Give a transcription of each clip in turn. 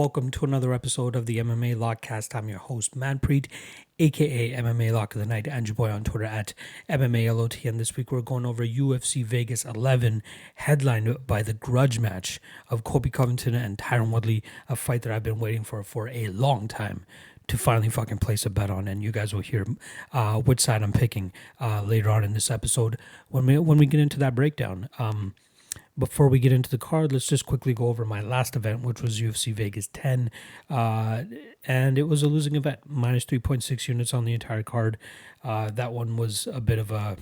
Welcome to another episode of the MMA Lockcast. I'm your host, Manpreet, aka MMA Lock of the Night, and your boy on Twitter at MMALOT. And this week we're going over UFC Vegas 11, headlined by the grudge match of Covington and Tyron Woodley, a fight that I've been waiting for a long time to finally fucking place a bet on, and you guys will hear which side I'm picking later on in this episode when we get into that breakdown. Before we get into the card, let's just quickly go over my last event, which was UFC Vegas 10, and it was a losing event, minus 3.6 units on the entire card. That one was a bit of a...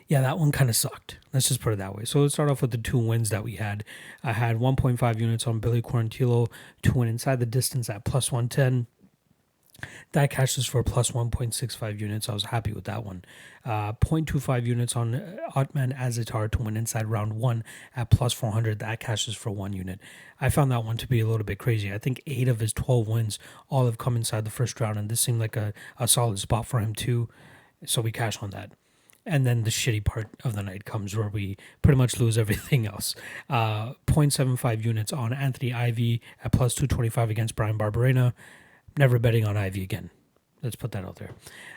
Yeah, that one kind of sucked. Let's just put it that way. So let's start off with the two wins that we had. I had 1.5 units on Billy Quarantillo to win inside the distance at plus 110. That cashes for plus 1.65 units. I was happy with that one. 0.25 units on Otman Azitar to win inside round 1 at plus 400. That cashes for 1 unit. I found that one to be a little bit crazy. I think 8 of his 12 wins all have come inside the first round, and this seemed like a solid spot for him too. So we cash on that. And then the shitty part of the night comes where we pretty much lose everything else. 0.75 units on Anthony Ivy at plus 225 against Brian Barberena. Never betting on Ivy again. Let's put that out there.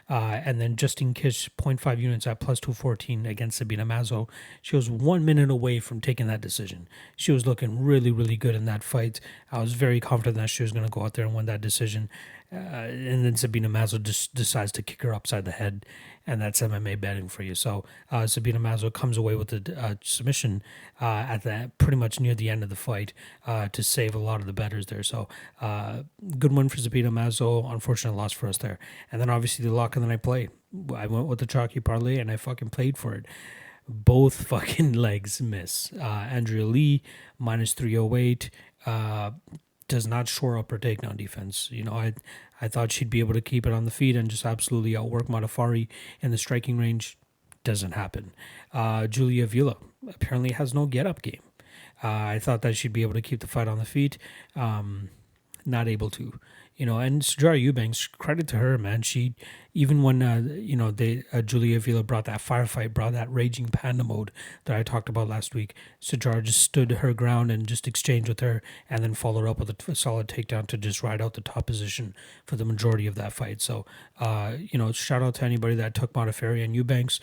And then Justine Kish, 0.5 units at plus 214 against Sabina Mazo. She was 1 minute away from taking that decision. She was looking really, really good in that fight. I was very confident that she was going to go out there and win that decision. And then Sabina Mazo just decides to kick her upside the head, and that's MMA betting for you. So Sabina Mazo comes away with the submission at that pretty much near the end of the fight to save a lot of the bettors there. So good win for Sabina Mazo. Unfortunate loss for us there. And then obviously the lock of the night play. I went with the chalky parlay and I fucking played for it. Both fucking legs miss. Andrea Lee minus 308. Does not shore up her takedown defense. You know, I thought she'd be able to keep it on the feet and just absolutely outwork Modafari in the striking range. Doesn't happen. Julia Villa apparently has no get-up game. I thought that she'd be able to keep the fight on the feet. Not able to. You know, and Sijara Eubanks, credit to her, man. She, even when, Julia Villa brought that firefight, brought that raging panda mode that I talked about last week, Sijara just stood her ground and just exchanged with her and then followed up with a solid takedown to just ride out the top position for the majority of that fight. So, shout out to anybody that took Modafari and Eubanks.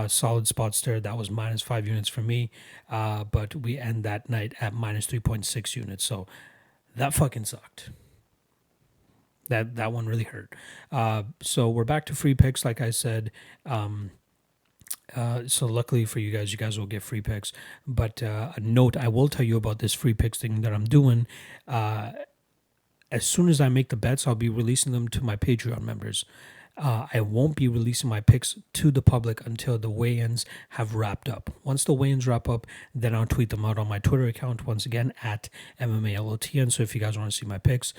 Solid spots there. That was minus 5 units for me. But we end that night at minus 3.6 units. So that fucking sucked. That one really hurt. So we're back to free picks, like I said. So luckily for you guys will get free picks. But a note, I will tell you about this free picks thing that I'm doing. As soon as I make the bets, I'll be releasing them to my Patreon members. I won't be releasing my picks to the public until the weigh-ins have wrapped up. Once the weigh-ins wrap up, then I'll tweet them out on my Twitter account, once again, at MMALOTN. So if you guys want to see my picks,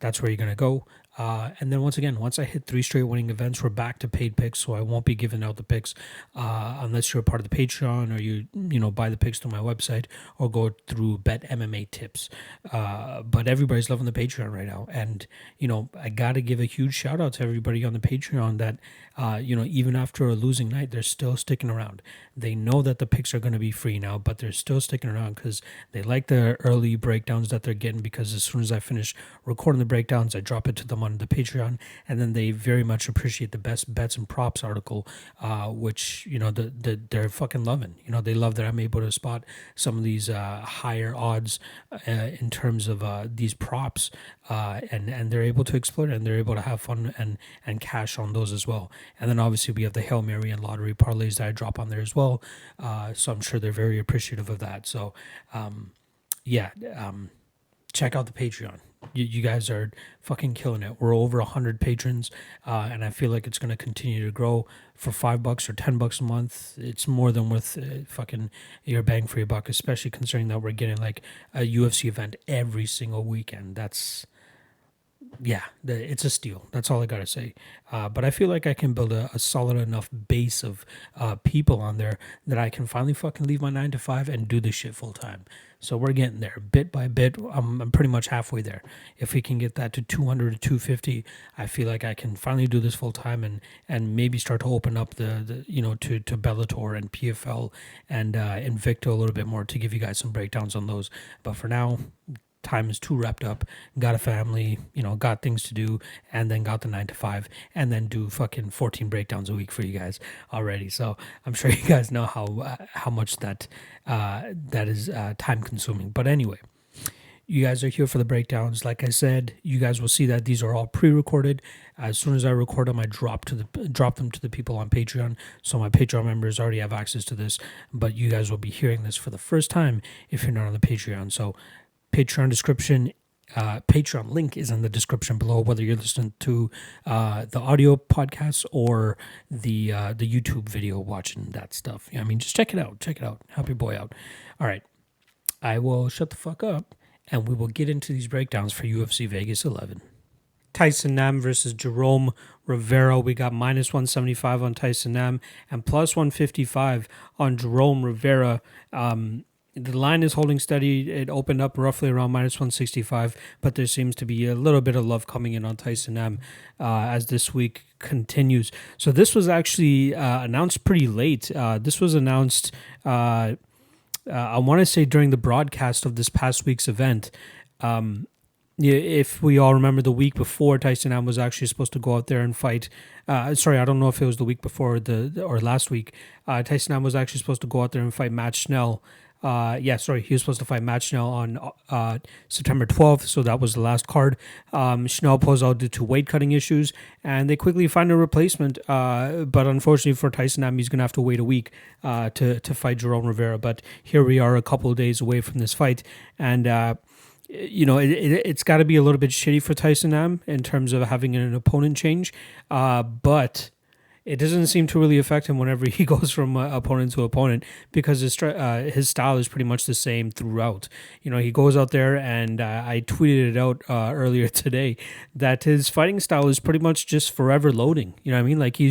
that's where you're going to go. And then once I hit 3 straight winning events, we're back to paid picks. So I won't be giving out the picks unless you're a part of the Patreon or you buy the picks through my website or go through Bet MMA Tips. But everybody's loving the Patreon right now. And, I got to give a huge shout out to everybody on the Patreon that, even after a losing night, they're still sticking around. They know that the picks are going to be free now, but they're still sticking around because they like the early breakdowns that they're getting, because as soon as I finish recording the breakdowns, I drop it to them on the Patreon, and then they very much appreciate the best bets and props article, which they're fucking loving. They love that I'm able to spot some of these higher odds in terms of these props, and they're able to exploit it, and they're able to have fun and cash on those as well. And then obviously we have the Hail Mary and lottery parlays that I drop on there as well, so I'm sure they're very appreciative of that. So check out the Patreon. You guys are fucking killing it. We're over 100 patrons, and I feel like it's going to continue to grow. For $5 or $10 a month, it's more than worth fucking your bang for your buck, especially considering that we're getting like a UFC event every single weekend. It's a steal. That's all I gotta say. But I feel like I can build a solid enough base of people on there that I can finally fucking leave my 9 to 5 and do this shit full time. So we're getting there bit by bit. I'm pretty much halfway there. If we can get that to 200 to 250, I feel like I can finally do this full time and maybe start to open up to Bellator and PFL and Invicta a little bit more to give you guys some breakdowns on those. But for now, time is too wrapped up, got a family, got things to do, and then got the 9 to 5, and then do fucking 14 breakdowns a week for you guys already. So I'm sure you guys know how much that is time consuming. But anyway, you guys are here for the breakdowns. Like I said, you guys will see that these are all pre-recorded. As soon as I record them, I drop them to the people on Patreon. So my Patreon members already have access to this, but you guys will be hearing this for the first time if you're not on the Patreon. So Patreon link is in the description below, whether you're listening to the audio podcast or the YouTube video, watching that stuff. Just check it out. Help your boy out. All right, I will shut the fuck up, and we will get into these breakdowns for UFC Vegas 11. Tyson Nam versus Jerome Rivera. We got minus 175 on Tyson Nam and plus 155 on Jerome Rivera. The line is holding steady. It opened up roughly around minus 165, but there seems to be a little bit of love coming in on Tyson Nam as this week continues. So this was actually announced pretty late. This was announced... I want to say during the broadcast of this past week's event. If we all remember, the week before, Tyson Nam was actually supposed to go out there and fight. I don't know if it was the week before or last week. Tyson Nam was actually supposed to go out there and fight Matt Schnell. He was supposed to fight Matt Schnell on September 12th, so that was the last card. Schnell pulls out due to weight cutting issues, and they quickly find a replacement. But unfortunately for Tyson Nam, he's going to have to wait a week to fight Jerome Rivera. But here we are, a couple of days away from this fight, and it's got to be a little bit shitty for Tyson Nam in terms of having an opponent change, but it doesn't seem to really affect him whenever he goes from opponent to opponent, because his style is pretty much the same throughout. He goes out there, and I tweeted it out earlier today that his fighting style is pretty much just forever loading. Like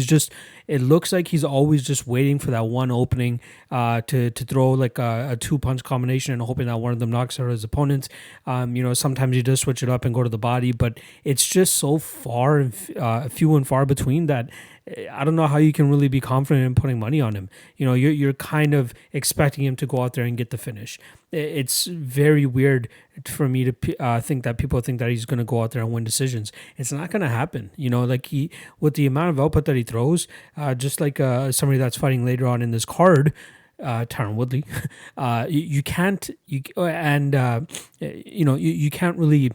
it looks like he's always just waiting for that one opening to throw like a 2-punch combination and hoping that one of them knocks out his opponent. Sometimes he does switch it up and go to the body, but it's just so far and few and far between that I don't know how you can really be confident in putting money on him. You're kind of expecting him to go out there and get the finish. It's very weird for me to think that people think that he's going to go out there and win decisions. It's not going to happen. With the amount of output that he throws, just like somebody that's fighting later on in this card, Tyron Woodley, you can't really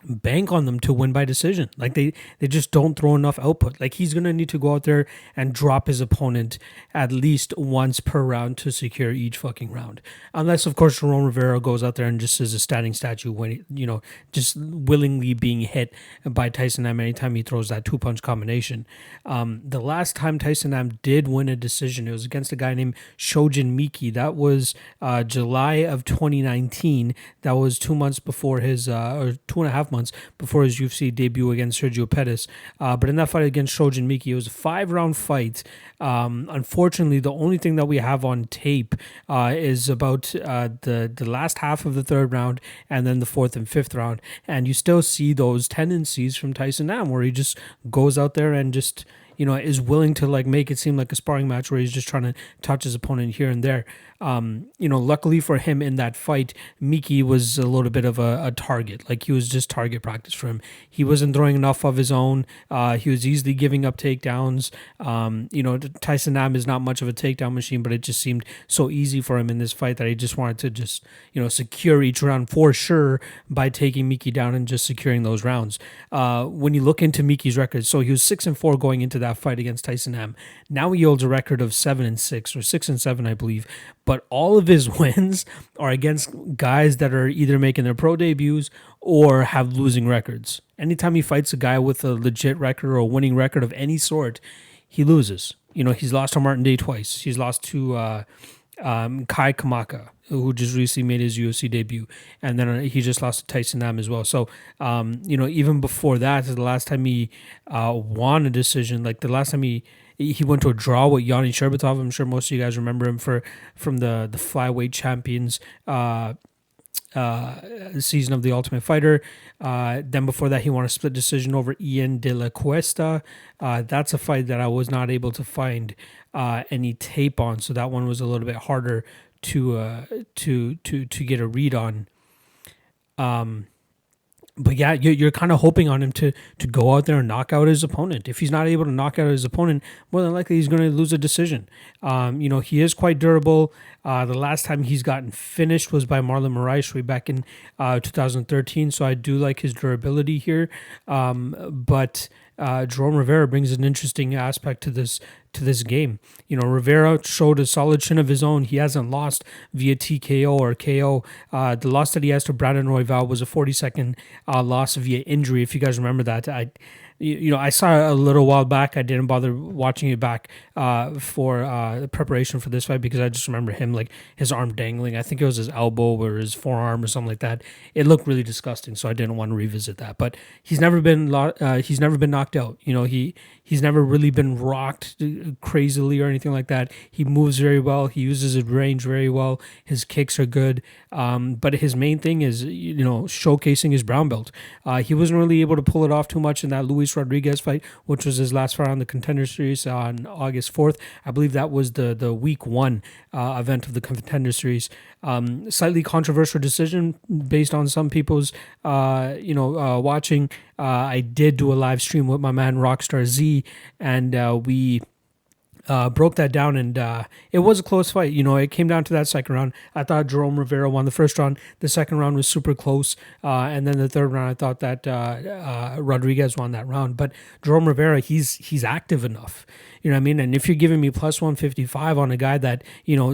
bank on them to win by decision. Like they just don't throw enough output. Like he's gonna need to go out there and drop his opponent at least once per round to secure each fucking round, unless of course Jerome Rivera goes out there and just is a standing statue when just willingly being hit by Tyson Nam anytime he throws that 2-punch combination. The last time Tyson Nam did win a decision, it was against a guy named Shojin Miki. That was July of 2019. That was 2 months before his or 2.5 months before his UFC debut against Sergio Pettis. But in that fight against Shojin Miki, it was a 5-round fight. Unfortunately, the only thing that we have on tape is about the last half of the 3rd round and then the 4th and 5th round. And you still see those tendencies from Tyson Nam where he just goes out there and just is willing to make it seem like a sparring match where he's just trying to touch his opponent here and there. Luckily for him in that fight, Miki was a little bit of a target. Like he was just target practice for him. He wasn't throwing enough of his own. He was easily giving up takedowns. Tyson Nam is not much of a takedown machine, but it just seemed so easy for him in this fight that he just wanted to just, secure each round for sure by taking Miki down and just securing those rounds. When you look into Miki's record, so he was 6-4 going into that fight against Tyson Nam. Now he holds a record of 7-6 or 6-7, I believe. But all of his wins are against guys that are either making their pro debuts or have losing records. Anytime he fights a guy with a legit record or a winning record of any sort, he loses. He's lost to Martin Day twice. He's lost to Kai Kamaka, who just recently made his UFC debut. And then he just lost to Tyson Nam as well. So, even before that, the last time he won a decision, like the last time he went to a draw with Yanni Sherbatov. I'm sure most of you guys remember him from the flyweight champions season of The Ultimate Fighter. Then before that, he won a split decision over Ian De La Cuesta. That's a fight that I was not able to find any tape on, so that one was a little bit harder to get a read on. But yeah, you're kind of hoping on him to go out there and knock out his opponent. If he's not able to knock out his opponent, more than likely he's going to lose a decision. He is quite durable. The last time he's gotten finished was by Marlon Moraes way back in 2013. So I do like his durability here. But Jerome Rivera brings an interesting aspect to this game. Rivera showed a solid chin of his own. He hasn't lost via TKO or KO. The loss that he has to Brandon Royval was a 40-second loss via injury. If you guys remember that, I saw it a little while back. I didn't bother watching it back for preparation for this fight because I just remember him like his arm dangling. I think it was his elbow or his forearm or something like that. It looked really disgusting, so I didn't want to revisit that. But he's never been knocked out. He's never really been rocked crazily or anything like that. He moves very well. He uses his range very well. His kicks are good. But his main thing is, showcasing his brown belt. He wasn't really able to pull it off too much in that Luis Rodriguez fight, which was his last fight on the Contender Series on August 4th. I believe that was the week 1 event of the Contender Series. Slightly controversial decision based on some people's, watching. I did do a live stream with my man Rockstar Z, and we broke that down, and it was a close fight. It came down to that second round. I thought Jerome Rivera won the first round. The second round was super close, and then the third round, I thought that Rodriguez won that round. But Jerome Rivera, he's active enough. You know what I mean? And if you're giving me plus 155 on a guy that,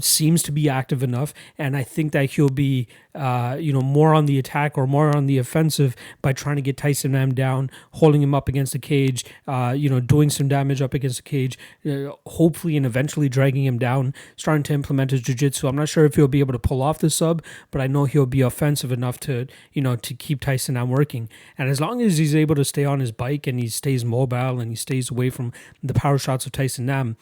seems to be active enough, and I think that he'll be, more on the attack or more on the offensive by trying to get Tyson M down, holding him up against the cage, doing some damage up against the cage, hopefully and eventually dragging him down, starting to implement his jiu-jitsu. I'm not sure if he'll be able to pull off the sub, but I know he'll be offensive enough to keep Tyson M working. And as long as he's able to stay on his bike and he stays mobile and he stays away from the power shots of Tyson M,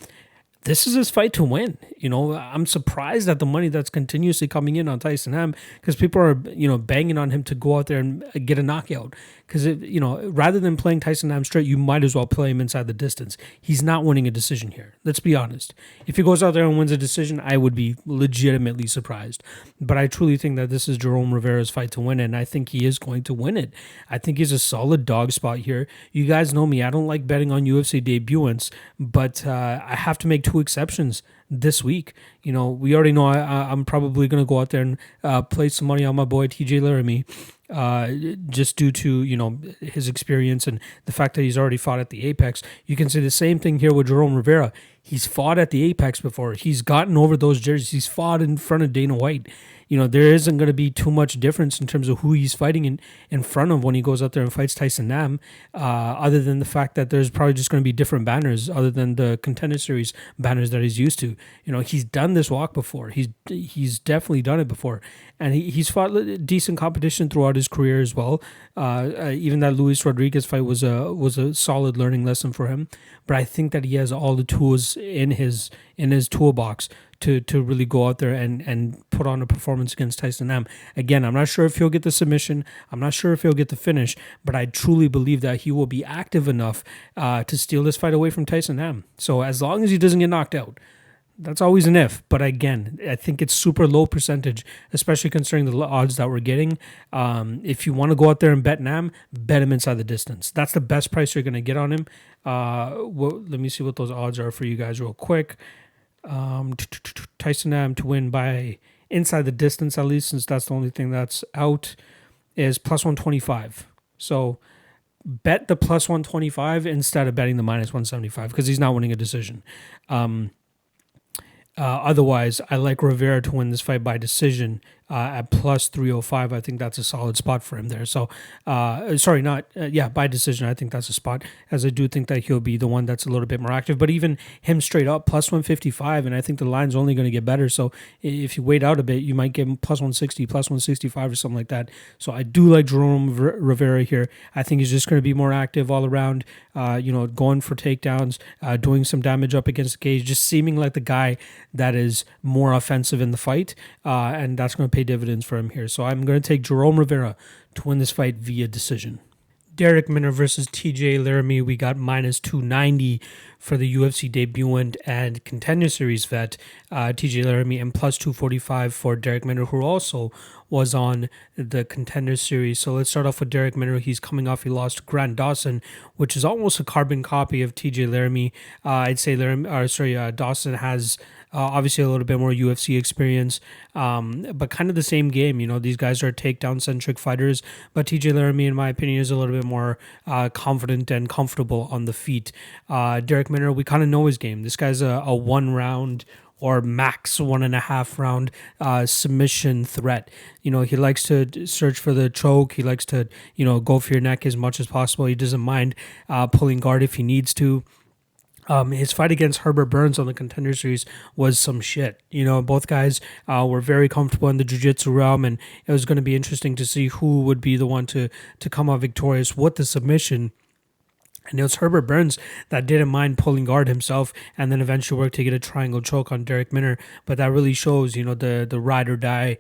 this is his fight to win. I'm surprised at the money that's continuously coming in on Tyson M because people are, banging on him to go out there and get a knockout. Because, rather than playing Tyson M straight, you might as well play him inside the distance. He's not winning a decision here. Let's be honest. If he goes out there and wins a decision, I would be legitimately surprised. But I truly think that this is Jerome Rivera's fight to win, and I think he is going to win it. I think he's a solid dog spot here. You guys know me. I don't like betting on UFC debutantes, but I have to make two exceptions this week. We already know I'm probably going to go out there and place some money on my boy TJ Laramie, just due to his experience and the fact that he's already fought at the Apex. You can say the same thing here with Jerome Rivera. He's fought at the Apex before. He's gotten over those jerseys. He's fought in front of Dana White. There isn't going to be too much difference in terms of who he's fighting in front of when he goes out there and fights Tyson Nam, other than the fact that there's probably just going to be different banners other than the Contender Series banners that he's used to. He's done this walk before. He's definitely done it before. And he's fought decent competition throughout his career as well. Even that Luis Rodriguez fight was a solid learning lesson for him. But I think that he has all the tools in his toolbox to really go out there and put on a performance against Tyson Nam. Again, I'm not sure if he'll get the submission. I'm not sure if he'll get the finish. But I truly believe that he will be active enough to steal this fight away from Tyson Nam. So as long as he doesn't get knocked out, that's always an if, but again, I think it's super low percentage, especially considering the odds that we're getting. If you want to go out there and bet Nam, bet him inside the distance. That's the best price you're going to get on him. Let me see what those odds are for you guys real quick. Tyson Nam to win by inside the distance, at least, since that's the only thing that's out, is plus 125. So bet the plus 125 instead of betting the minus 175 because he's not winning a decision. Otherwise, I like Rivera to win this fight by decision at plus 305. I think that's a solid spot for him there. So, by decision, I think that's a spot, as I do think that he'll be the one that's a little bit more active. But even him straight up, plus 155, and I think the line's only going to get better. So if you wait out a bit, you might get him plus 160, plus 165 or something like that. So I do like Jerome Rivera here. I think he's just going to be more active all around, going for takedowns, doing some damage up against the cage, just seeming like the guy that is more offensive in the fight, and that's going to pay dividends for him here. So I'm going to take Jerome Rivera to win this fight via decision. Darrick Minner versus TJ Laramie. We got minus 290 for the UFC debutant and Contender Series vet TJ Laramie, and plus 245 for Darrick Minner, who also was on the Contender Series. So let's start off with Darrick Minner. He's coming off, he lost to Grant Dawson, which is almost a carbon copy of TJ Laramie. I'd say Dawson has obviously a little bit more UFC experience, but kind of the same game. You know, these guys are takedown-centric fighters, but TJ Laramie, in my opinion, is a little bit more confident and comfortable on the feet. Darrick Minner, we kind of know his game. This guy's a one-round or max 1.5 round submission threat. You know, he likes to search for the choke. He likes to, go for your neck as much as possible. He doesn't mind pulling guard if he needs to. His fight against Herbert Burns on the Contender Series was some shit. You know, both guys were very comfortable in the jiu-jitsu realm, and it was going to be interesting to see who would be the one to come out victorious with the submission. And it was Herbert Burns that didn't mind pulling guard himself and then eventually worked to get a triangle choke on Darrick Minner. But that really shows, the ride or die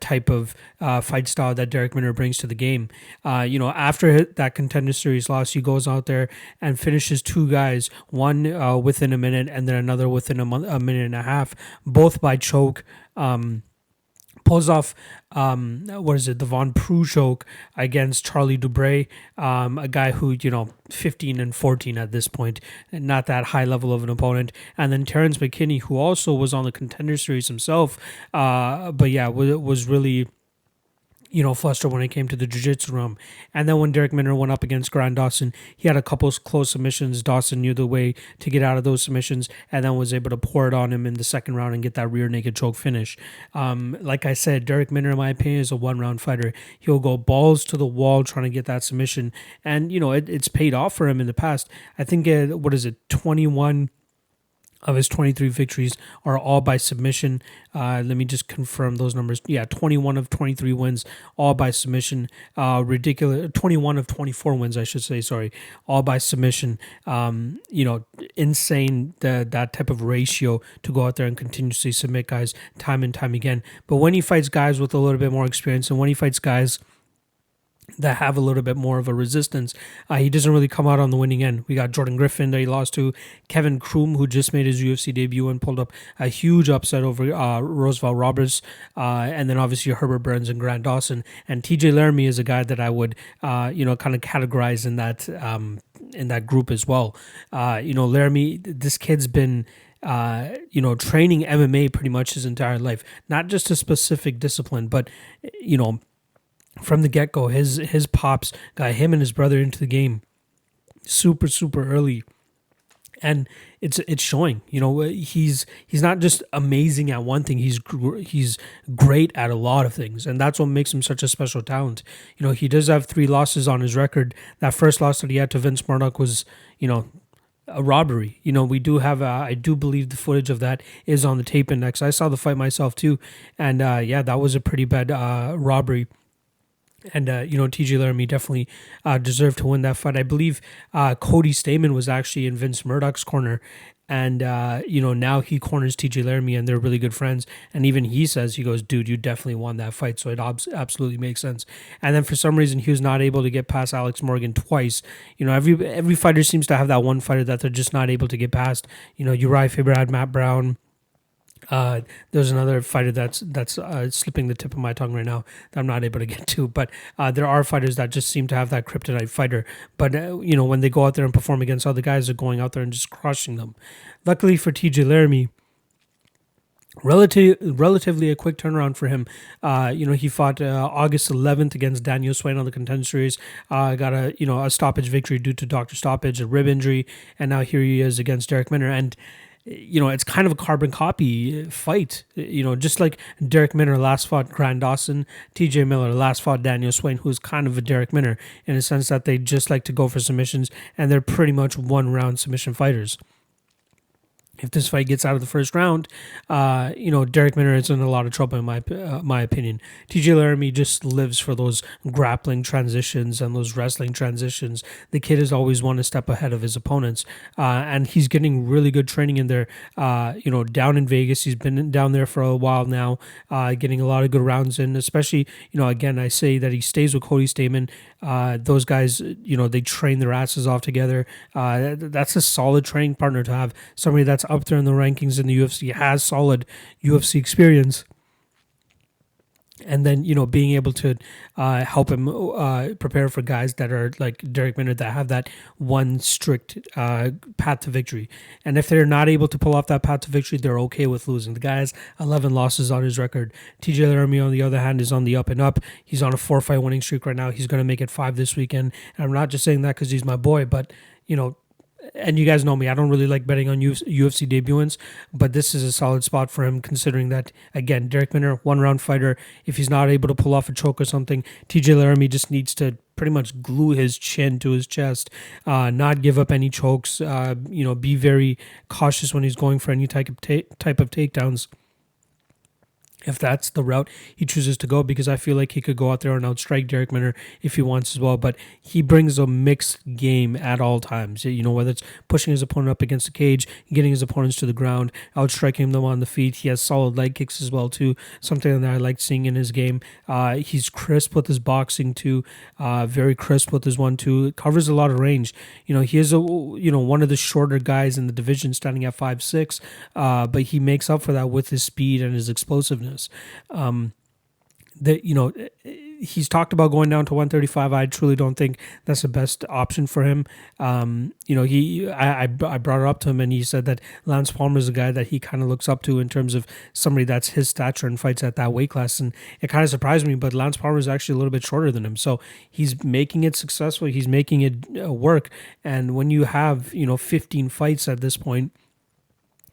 type of fight style that Darrick Minner brings to the game. After that Contender Series loss, he goes out there and finishes two guys, one within a minute and then another within a minute and a half, both by choke. Pulls off, the Von Prue choke against Charlie Dubray, a guy who, 15-14 at this point, not that high level of an opponent. And then Terrence McKinney, who also was on the Contender Series himself, was really flustered when it came to the jiu-jitsu room. And then when Darrick Minner went up against Grant Dawson, he had a couple of close submissions. Dawson knew the way to get out of those submissions and then was able to pour it on him in the second round and get that rear naked choke finish. Like I said, Darrick Minner, in my opinion, is a one-round fighter. He'll go balls to the wall trying to get that submission. And, it's paid off for him in the past. I think, 21 of his 23 victories are all by submission. Let me just confirm those numbers. Yeah, 21 of 23 wins, all by submission. Ridiculous. 21 of 24 wins, I should say, sorry, all by submission. Insane that type of ratio to go out there and continuously submit guys time and time again. But when he fights guys with a little bit more experience and when he fights guys that have a little bit more of a resistance, he doesn't really come out on the winning end. We got Jordan Griffin that he lost to, Kevin Kroom, who just made his UFC debut and pulled up a huge upset over Roosevelt Roberts, and then obviously Herbert Burns and Grant Dawson. And TJ Laramie is a guy that I would, kind of categorize in that group as well. Laramie, this kid's been training MMA pretty much his entire life, not just a specific discipline, but from the get-go, his pops got him and his brother into the game super, super early. And it's showing. He's not just amazing at one thing. He's great at a lot of things. And that's what makes him such a special talent. He does have 3 losses on his record. That first loss that he had to Vince Murdoch was, a robbery. We do have, I do believe the footage of that is on the tape index. I saw the fight myself too. And that was a pretty bad robbery. And, TJ Laramie definitely deserved to win that fight. I believe Cody Stamen was actually in Vince Murdoch's corner. And, now he corners TJ Laramie and they're really good friends. And even he says, he goes, dude, you definitely won that fight. So it absolutely makes sense. And then for some reason, he was not able to get past Alex Morgan twice. Every fighter seems to have that one fighter that they're just not able to get past. Uriah Faber had Matt Brown. There's another fighter that's slipping the tip of my tongue right now that I'm not able to get to, but there are fighters that just seem to have that kryptonite fighter, but when they go out there and perform against other guys, they're going out there and just crushing them. Luckily for TJ Laramie, relatively a quick turnaround for him. He fought August 11th against Daniel Swain on the Contender Series. Got a stoppage victory due to doctor stoppage, a rib injury, and now here he is against Darrick Minner. And it's kind of a carbon copy fight. Just like Darrick Minner last fought Grant Dawson, TJ Miller last fought Daniel Swain, who's kind of a Darrick Minner in a sense that they just like to go for submissions and they're pretty much one-round submission fighters. If this fight gets out of the first round, Darrick Minner is in a lot of trouble in my opinion. TJ Laramie just lives for those grappling transitions and those wrestling transitions. The kid is always one step ahead of his opponents, and he's getting really good training in there. Down in Vegas, he's been down there for a while now, getting a lot of good rounds in. Especially, again, I say that he stays with Cody Stamen. Those guys, they train their asses off together. That's a solid training partner to have. Somebody that's up there in the rankings in the UFC, has solid UFC experience. And then, being able to help him prepare for guys that are like Darrick Minner that have that one strict path to victory. And if they're not able to pull off that path to victory, they're okay with losing. The guy has 11 losses on his record. TJ Laramie, on the other hand, is on the up and up. He's on a 4-fight winning streak right now. He's going to make it 5 this weekend. And I'm not just saying that because he's my boy, but, and you guys know me, I don't really like betting on UFC debutants, but this is a solid spot for him considering that, again, Darrick Minner, one-round fighter. If he's not able to pull off a choke or something, TJ Laramie just needs to pretty much glue his chin to his chest, not give up any chokes, be very cautious when he's going for any type of takedowns, if that's the route he chooses to go, because I feel like he could go out there and outstrike Darrick Minner if he wants as well. But he brings a mixed game at all times. Whether it's pushing his opponent up against the cage, getting his opponents to the ground, outstriking them on the feet. He has solid leg kicks as well too, something that I like seeing in his game. He's crisp with his boxing too, very crisp with his 1-2. Covers a lot of range. He is one of the shorter guys in the division, standing at 5'6", but he makes up for that with his speed and his explosiveness. He's talked about going down to 135. I truly don't think that's the best option for him. I brought it up to him, and he said that Lance Palmer is a guy that he kind of looks up to in terms of somebody that's his stature and fights at that weight class. And it kind of surprised me, but Lance Palmer is actually a little bit shorter than him, so he's making it successful. He's making it work. And when you have 15 fights at this point,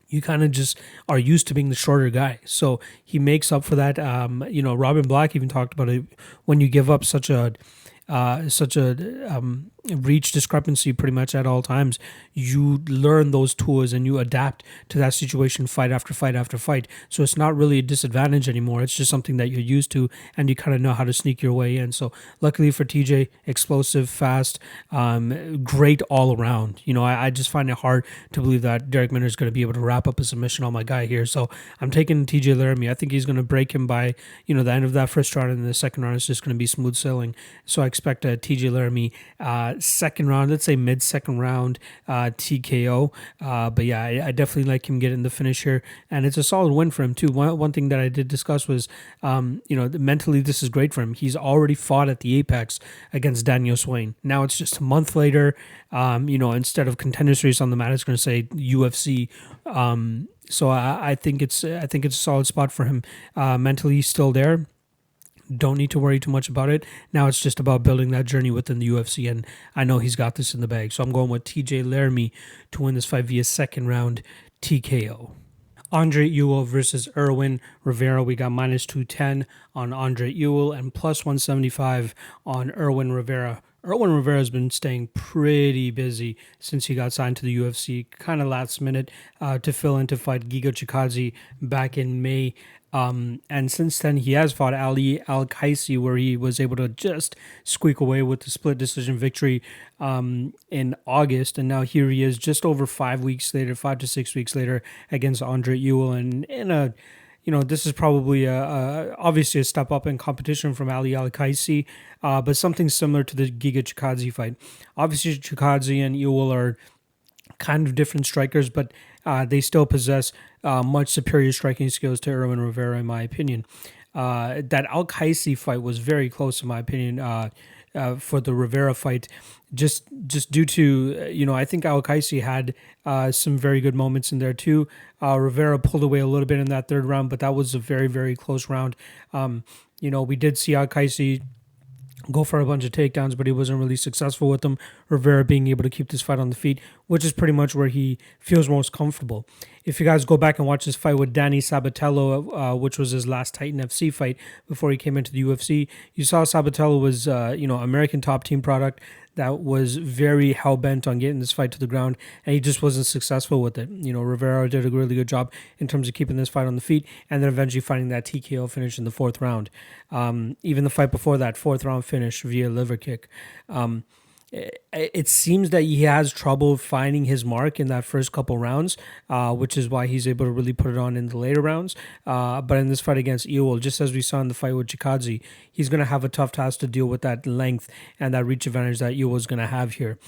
you kind of just are used to being the shorter guy. So he makes up for that. Robin Black even talked about it. When you give up such a reach discrepancy pretty much at all times, you learn those tools and you adapt to that situation fight after fight after fight. So it's not really a disadvantage anymore. It's just something that you're used to, and you kind of know how to sneak your way in. So luckily for TJ, explosive, fast, great all around. I just find it hard to believe that Darrick Minner is going to be able to wrap up a submission on my guy here. So I'm taking TJ Laramie. I think he's going to break him by the end of that first round, and the second round is just going to be smooth sailing. So I expect a TJ Laramie second round, let's say mid-second round TKO. But yeah, I definitely like him getting the finish here, and it's a solid win for him too. One thing that I did discuss was, mentally this is great for him. He's already fought at the Apex against Daniel Swain. Now it's just a month later. Instead of Contender Series on the mat, it's going to say UFC. So I think it's a solid spot for him. Mentally, he's still there. Don't need to worry too much about it. Now it's just about building that journey within the UFC, and I know he's got this in the bag. So I'm going with TJ Laramie to win this fight via second round TKO. Andre Ewell versus Irwin Rivera. We got -210 on Andre Ewell and +175 on Irwin Rivera. Irwin Rivera has been staying pretty busy since he got signed to the UFC, kind of last minute to fill in to fight Giga Chikadze back in May. And since then, he has fought Ali Al-Kaisi, where he was able to just squeak away with the split decision victory in August. And now here he is just over 5 to 6 weeks later against Andre Ewell. And this is probably obviously a step up in competition from Ali Al-Kaisi, but something similar to the Giga Chikadze fight. Obviously, Chikadze and Ewell are kind of different strikers, but they still possess much superior striking skills to Irwin Rivera, in my opinion. That Al-Kaisi fight was very close, in my opinion, for the Rivera fight, just due to, I think Al-Kaisi had some very good moments in there too. Rivera pulled away a little bit in that third round, but that was a very, very close round. We did see Al-Kaisi go for a bunch of takedowns, but he wasn't really successful with them. Rivera being able to keep this fight on the feet, which is pretty much where he feels most comfortable. If you guys go back and watch this fight with Danny Sabatello, which was his last Titan FC fight before he came into the UFC, you saw Sabatello was, American top team product that was very hell-bent on getting this fight to the ground, and he just wasn't successful with it. Rivera did a really good job in terms of keeping this fight on the feet, and then eventually finding that TKO finish in the fourth round. Even the fight before that, fourth round finish via liver kick. it seems that he has trouble finding his mark in that first couple rounds, which is why he's able to really put it on in the later rounds. But in this fight against Ewell, just as we saw in the fight with Chikadze, he's going to have a tough task to deal with that length and that reach advantage that Ewell is going to have here.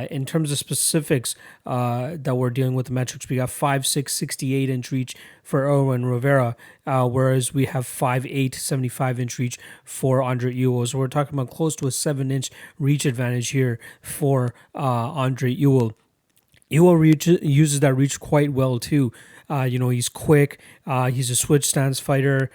In terms of specifics that we're dealing with the metrics, we got 5'6", 68-inch reach for Irwin Rivera, whereas we have 5'8", 75-inch reach for Andre Ewell. So we're talking about close to a 7-inch reach advantage here for Andre Ewell. Ewell uses that reach quite well too. He's quick. He's a switch stance fighter.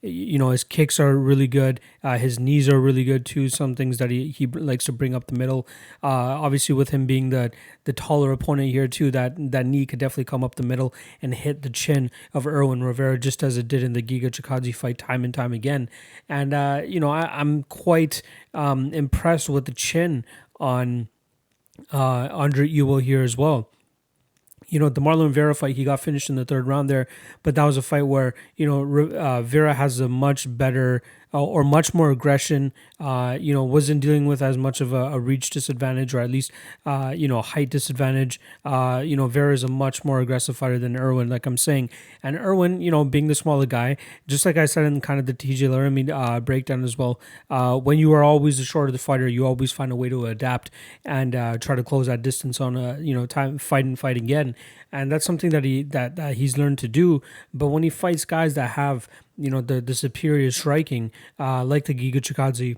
His kicks are really good. His knees are really good too. Some things that he likes to bring up the middle. Obviously, with him being the taller opponent here too, that knee could definitely come up the middle and hit the chin of Irwin Rivera, just as it did in the Giga Chikadze fight time and time again. And I'm quite impressed with the chin on Andre Ewell here as well. The Marlon Vera fight, he got finished in the third round there, but that was a fight where, Vera has a much better or much more aggression, wasn't dealing with as much of a reach disadvantage or at least, height disadvantage. Vera is a much more aggressive fighter than Irwin, like I'm saying. And Irwin, being the smaller guy, just like I said in kind of the TJ Laramie breakdown as well, when you are always the shorter the fighter, you always find a way to adapt and try to close that distance on time, fight again. And that's something that he's learned to do. But when he fights guys that have the superior striking, like the Giga Chikadze,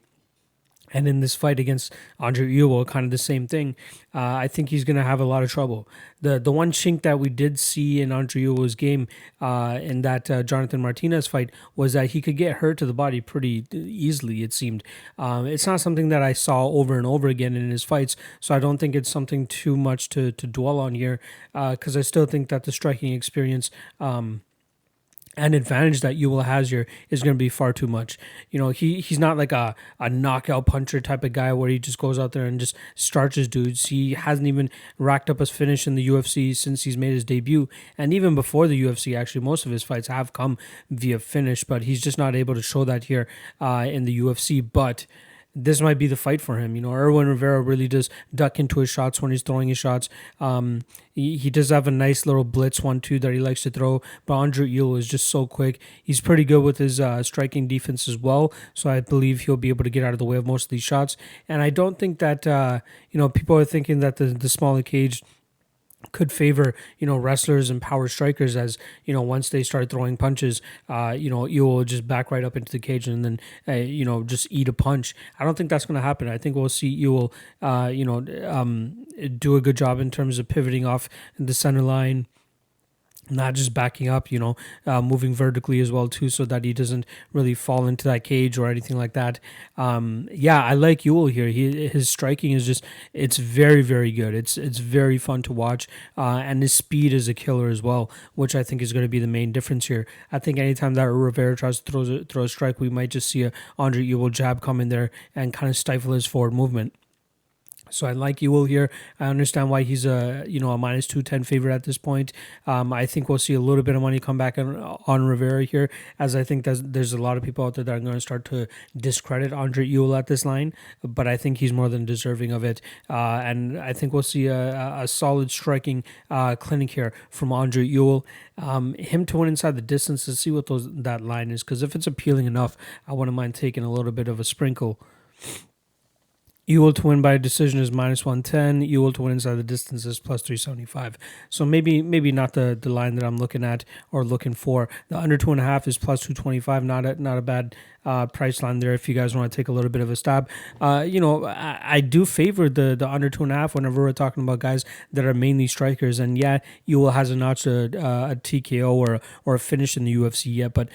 and in this fight against Andre Ewell, kind of the same thing, I think he's going to have a lot of trouble. The one chink that we did see in Andre Ewell's game in that Jonathan Martinez fight was that he could get hurt to the body pretty easily, it seemed. It's not something that I saw over and over again in his fights, so I don't think it's something too much to dwell on here, because I still think that the striking experience and advantage that Ewell has here is going to be far too much. He's not like a knockout puncher type of guy where he just goes out there and just starches dudes. He hasn't even racked up a finish in the UFC since he's made his debut. And even before the UFC, actually, most of his fights have come via finish, but he's just not able to show that here in the UFC. But this might be the fight for him. Irwin Rivera really does duck into his shots when he's throwing his shots. He does have a nice little blitz 1-2 that he likes to throw, but Andre Ewell is just so quick. He's pretty good with his striking defense as well, so I believe he'll be able to get out of the way of most of these shots. And I don't think that people are thinking that the smaller cage could favor wrestlers and power strikers, as once they start throwing punches, Ewell will just back right up into the cage and then just eat a punch. I don't think that's going to happen. I think we'll see Ewell do a good job in terms of pivoting off the center line, not just backing up, moving vertically as well too, so that he doesn't really fall into that cage or anything like that. I like Ewell here. His striking is it's very, very good. It's very fun to watch, and his speed is a killer as well, which I think is going to be the main difference here. I think anytime that Rivera tries to throw a strike, we might just see a Andre Ewell jab come in there and kind of stifle his forward movement. So I like Ewell here. I understand why he's a minus 210 favorite at this point. I think we'll see a little bit of money come back on Rivera here, as I think there's a lot of people out there that are going to start to discredit Andre Ewell at this line, but I think he's more than deserving of it. And I think we'll see a solid striking clinic here from Andre Ewell. Him to win inside the distance, to see what that line is, because if it's appealing enough, I wouldn't mind taking a little bit of a sprinkle. Ewell to win by decision is minus 110. Ewell to win inside the distance is plus 375. So maybe not the line that I'm looking at or looking for. The under 2.5 is plus 225. Not a bad price line there if you guys want to take a little bit of a stab. I do favor the under 2.5 whenever we're talking about guys that are mainly strikers. And Ewell hasn't notched a TKO or a finish in the UFC yet, but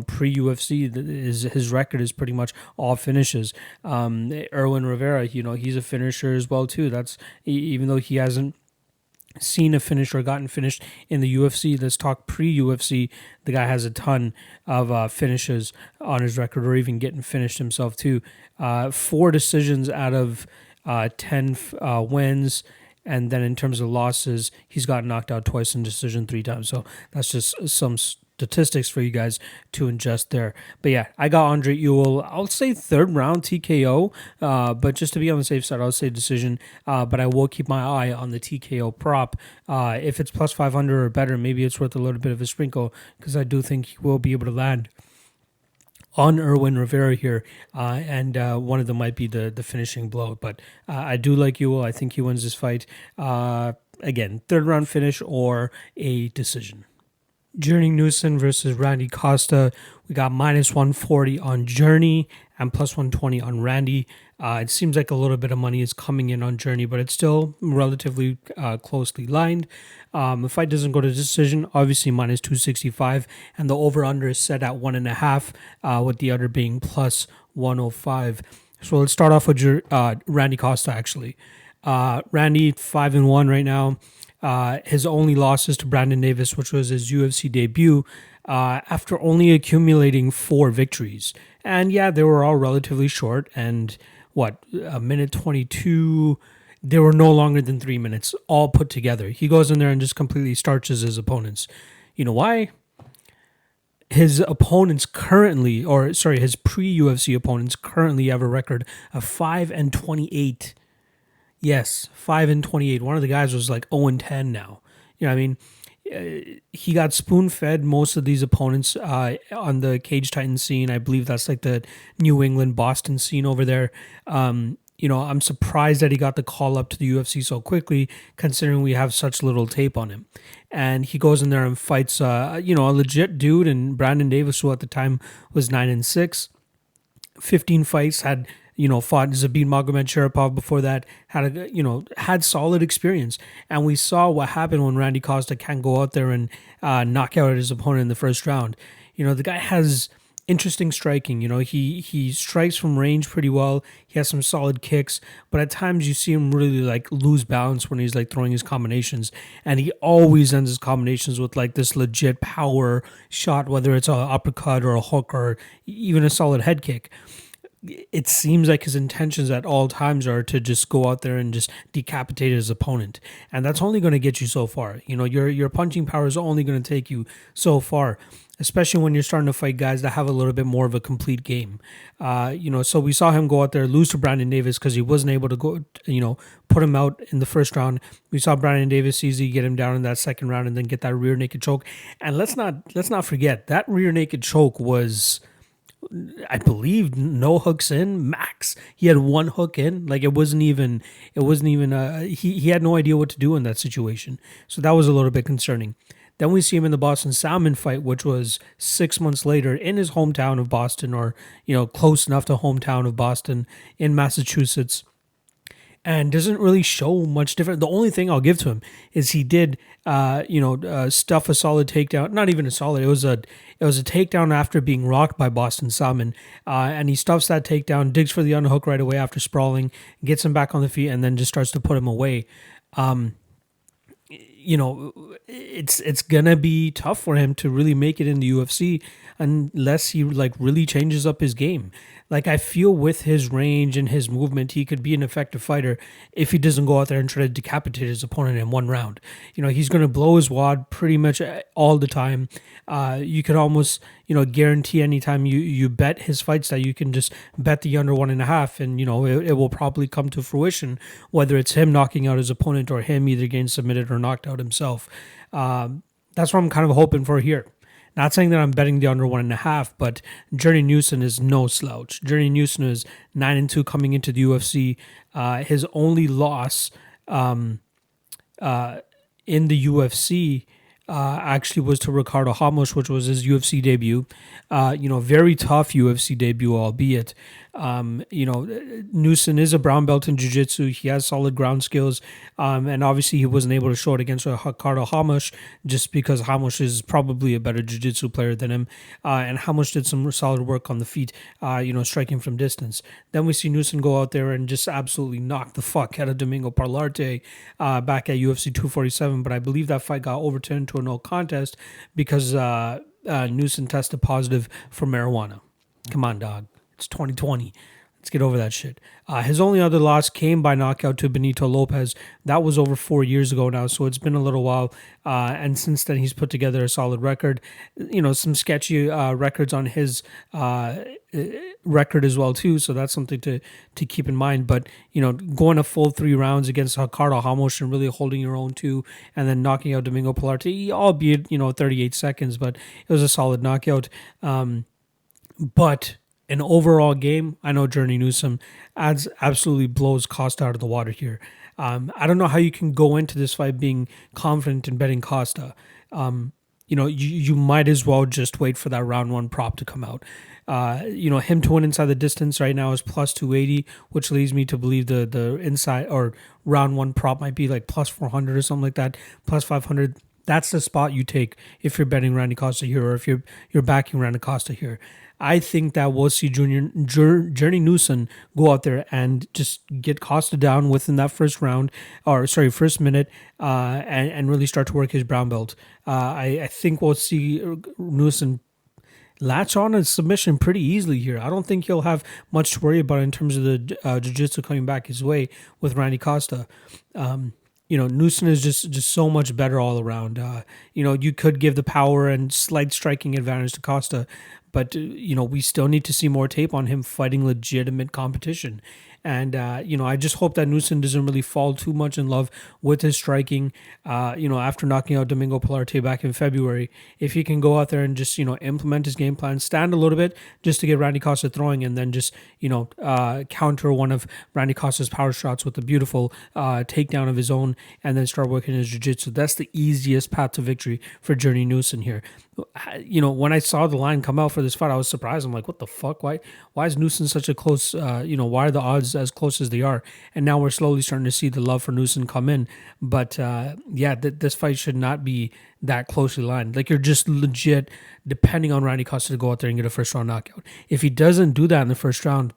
pre-UFC his record is pretty much all finishes. Irwin Rivera, he's a finisher as well too. That's even though he hasn't seen a finish or gotten finished in the UFC. Let's talk pre-UFC. The guy has a ton of finishes on his record, or even getting finished himself too. 4 decisions out of 10 wins. And then in terms of losses, he's gotten knocked out twice in decision 3 times. So that's just some statistics for you guys to ingest there. But yeah, I got Andre Ewell. I'll say third round TKO, but just to be on the safe side, I'll say decision. But I will keep my eye on the TKO prop. If it's plus 500 or better, maybe it's worth a little bit of a sprinkle because I do think he will be able to land on Irwin Rivera here, and one of them might be the finishing blow. But I do like Ewell. I think he wins this fight. Again, third round finish or a decision. Journey Newson versus Randy Costa. We got minus 140 on Journey and plus 120 on Randy. It seems like a little bit of money is coming in on Journey, but it's still relatively closely lined. The fight doesn't go to decision, obviously minus 265, and the over-under is set at 1.5, with the other being plus 105. So let's start off with Randy Costa, actually. Randy, 5-1 right now. His only losses to Brandon Davis, which was his UFC debut, after only accumulating 4 victories. And yeah, they were all relatively short, and a minute 22, they were no longer than 3 minutes, all put together. He goes in there and just completely starches his opponents. You know why? His opponents currently, his pre-UFC opponents currently have a record of 5-28. Yes, 5-28. One of the guys was like 0-10 now. You know what I mean? He got spoon-fed most of these opponents on the Cage Titan scene. I believe that's like the New England, Boston scene over there. I'm surprised that he got the call up to the UFC so quickly, considering we have such little tape on him. And he goes in there and fights, a legit dude, and Brandon Davis, who at the time was 9-6, 15 fights, had fought Zabit Magomedsharipov before that, had solid experience. And we saw what happened when Randy Costa can't go out there and knock out his opponent in the first round. The guy has interesting striking. He strikes from range pretty well. He has some solid kicks, but at times you see him really like lose balance when he's like throwing his combinations. And he always ends his combinations with like this legit power shot, whether it's an uppercut or a hook or even a solid head kick. It seems like his intentions at all times are to just go out there and just decapitate his opponent. And that's only going to get you so far. Your punching power is only going to take you so far, especially when you're starting to fight guys that have a little bit more of a complete game. So we saw him go out there, lose to Brandon Davis because he wasn't able to go, put him out in the first round. We saw Brandon Davis easily get him down in that second round and then get that rear naked choke. And let's not forget, that rear naked choke was, I believe, no hooks in max. He had one hook in. Like it wasn't even he had no idea what to do in that situation. So that was a little bit concerning. Then we see him in the Boston Salmon fight, which was 6 months later in his hometown of Boston, or close enough to hometown of Boston in Massachusetts. And doesn't really show much different. The only thing I'll give to him is he did, stuff a solid takedown. Not even a solid. It was a takedown after being rocked by Boston Salmon, and he stuffs that takedown, digs for the underhook right away after sprawling, gets him back on the feet, and then just starts to put him away. It's gonna be tough for him to really make it in the UFC unless he like really changes up his game. Like I feel with his range and his movement, he could be an effective fighter if he doesn't go out there and try to decapitate his opponent in one round. He's gonna blow his wad pretty much all the time. You could almost guarantee anytime you bet his fights that you can just bet the under 1.5, and it will probably come to fruition, whether it's him knocking out his opponent or him either getting submitted or knocked out himself. That's what I'm kind of hoping for here. Not saying that I'm betting the under 1.5, but Journey Newson is no slouch. Journey Newson is 9-2 coming into the UFC. His only loss in the UFC actually was to Ricardo Ramos, which was his UFC debut. Very tough UFC debut, albeit. Newson is a brown belt in jiu-jitsu. He has solid ground skills, and obviously he wasn't able to show it against Ricardo Ramos just because Ramos is probably a better jiu-jitsu player than him, and Ramos did some solid work on the feet, striking from distance. Then we see Newson go out there and just absolutely knock the fuck out of Domingo Parlate back at UFC 247, but I believe that fight got overturned to a no contest because Newson tested positive for marijuana. Come on, dog. It's 2020. Let's get over that shit. His only other loss came by knockout to Benito Lopez. That was over 4 years ago now, so it's been a little while. And since then, he's put together a solid record. Some sketchy records on his record as well too. So that's something to keep in mind. But going a full 3 rounds against Ricardo Ramos and really holding your own too, and then knocking out Domingo Pilarte, albeit 38 seconds, but it was a solid knockout. But an overall game, I know Journey Newson absolutely blows Costa out of the water here. I don't know how you can go into this fight being confident in betting Costa. You might as well just wait for that round 1 prop to come out. Him to win inside the distance right now is plus 280, which leads me to believe the inside or round 1 prop might be like plus 400 or something like that, plus 500. That's the spot you take if you're betting Randy Costa here, or if you're backing Randy Costa here. I think that we'll see Journey Newson go out there and just get Costa down within that first minute, and really start to work his brown belt. I think we'll see Newson latch on a submission pretty easily here. I don't think he'll have much to worry about in terms of the jiu-jitsu coming back his way with Randy Costa. Newson is just so much better all around. You could give the power and slight striking advantage to Costa, but, we still need to see more tape on him fighting legitimate competition. And, I just hope that Newson doesn't really fall too much in love with his striking, after knocking out Domingo Pilarte back in February. If he can go out there and just, implement his game plan, stand a little bit just to get Randy Costa throwing, and then just, counter one of Randy Costa's power shots with a beautiful takedown of his own, and then start working his jiu-jitsu. That's the easiest path to victory for Journey Newson here. When I saw the line come out for this fight, I was surprised. I'm like, what the fuck? Why is Newson such a close, why are the odds as close as they are? And now we're slowly starting to see the love for Newson come in. But this fight should not be that closely lined. Like, you're just legit depending on Randy Costa to go out there and get a first round knockout. If he doesn't do that in the first round,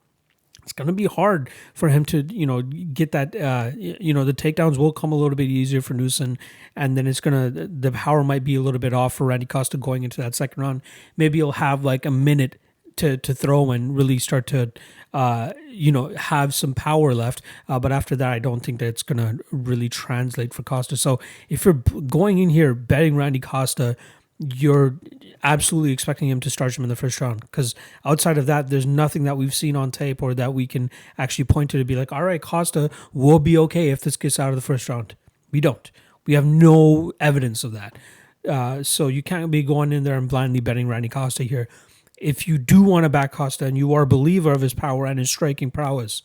it's going to be hard for him to, get that, the takedowns will come a little bit easier for Newson, and then the power might be a little bit off for Randy Costa going into that second round. Maybe he'll have like a minute to throw and really start to, have some power left. But after that, I don't think that it's going to really translate for Costa. So if you're going in here betting Randy Costa, you're absolutely expecting him to start him in the first round, because outside of that, there's nothing that we've seen on tape or that we can actually point to be like, all right, Costa will be okay if this gets out of the first round. We don't. We have no evidence of that. So you can't be going in there and blindly betting Randy Costa here. If you do want to back Costa and you are a believer of his power and his striking prowess,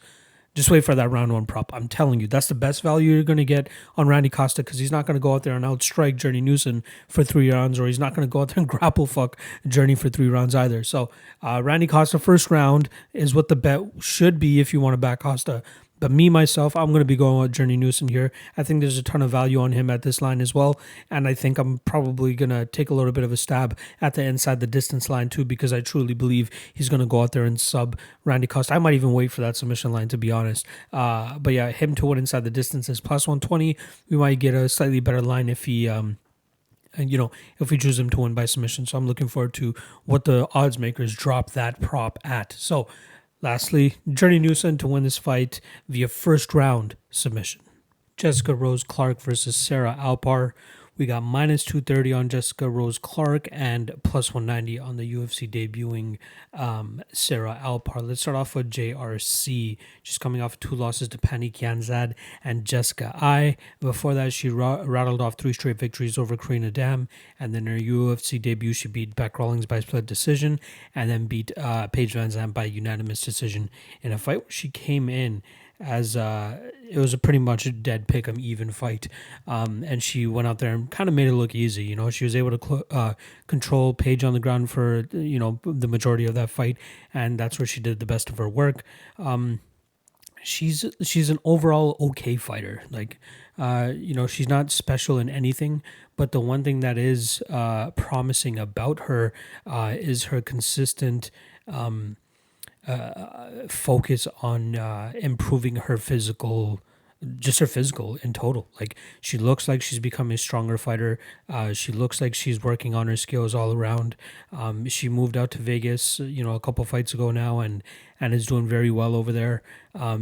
just wait for that round 1 prop. I'm telling you, that's the best value you're going to get on Randy Costa, because he's not going to go out there and outstrike Journey Newson for 3 rounds, or he's not going to go out there and grapple fuck Journey for 3 rounds either. So Randy Costa first round is what the bet should be if you want to back Costa. But myself, I'm going to be going with Journey Newson here. I think there's a ton of value on him at this line as well. And I think I'm probably going to take a little bit of a stab at the inside the distance line too, because I truly believe he's going to go out there and sub Randy Costa. I might even wait for that submission line, to be honest. But yeah, him to win inside the distance is plus 120. We might get a slightly better line if he... if we choose him to win by submission. So I'm looking forward to what the odds makers drop that prop at. So lastly, Journey Newson to win this fight via first round submission. Jessica Rose Clark versus Sarah Alpar. We got minus 230 on Jessica Rose Clark and plus 190 on the UFC debuting Sarah Alpar. Let's start off with JRC. She's coming off 2 losses to Pani Kianzad and Jessica I. Before that, she rattled off 3 straight victories over Karina Dam. And then her UFC debut, she beat Beck Rawlings by split decision, and then beat Paige Van Zandt by unanimous decision in a fight where she came in as it was a pretty much a dead pick'em even fight, and she went out there and kind of made it look easy. She was able to control Paige on the ground for the majority of that fight, and that's where she did the best of her work. She's an overall okay fighter. She's not special in anything, but the one thing that is promising about her is her consistent focus on improving her physical just her physical in total. Like, she looks like she's becoming a stronger fighter. She looks like she's working on her skills all around. She moved out to Vegas, a couple fights ago now, and is doing very well over there.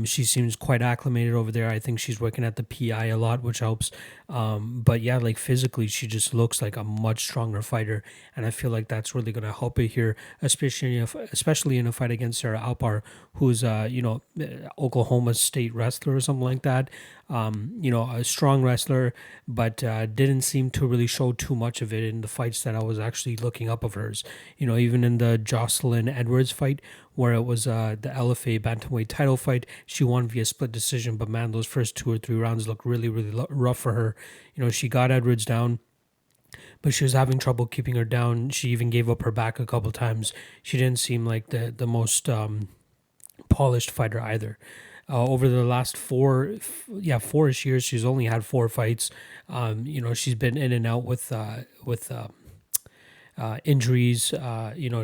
She seems quite acclimated over there. I think she's working at the PI a lot, which helps. But yeah, like physically, she just looks like a much stronger fighter, and I feel like that's really going to help her here, especially in a fight against Sarah Alpar, who's Oklahoma State wrestler or something like that. A strong wrestler, but didn't seem to really show too much of it in the fights that I was actually looking up of hers. Even in the Jocelyn Edwards fight, where it was the LFA bantamweight title fight, she won via split decision. But man, those first 2 or 3 rounds looked really, really rough for her. She got Edwards down, but she was having trouble keeping her down. She even gave up her back a couple times. She didn't seem like the most polished fighter either. Over the last 4-ish years, she's only had 4 fights. She's been in and out with injuries,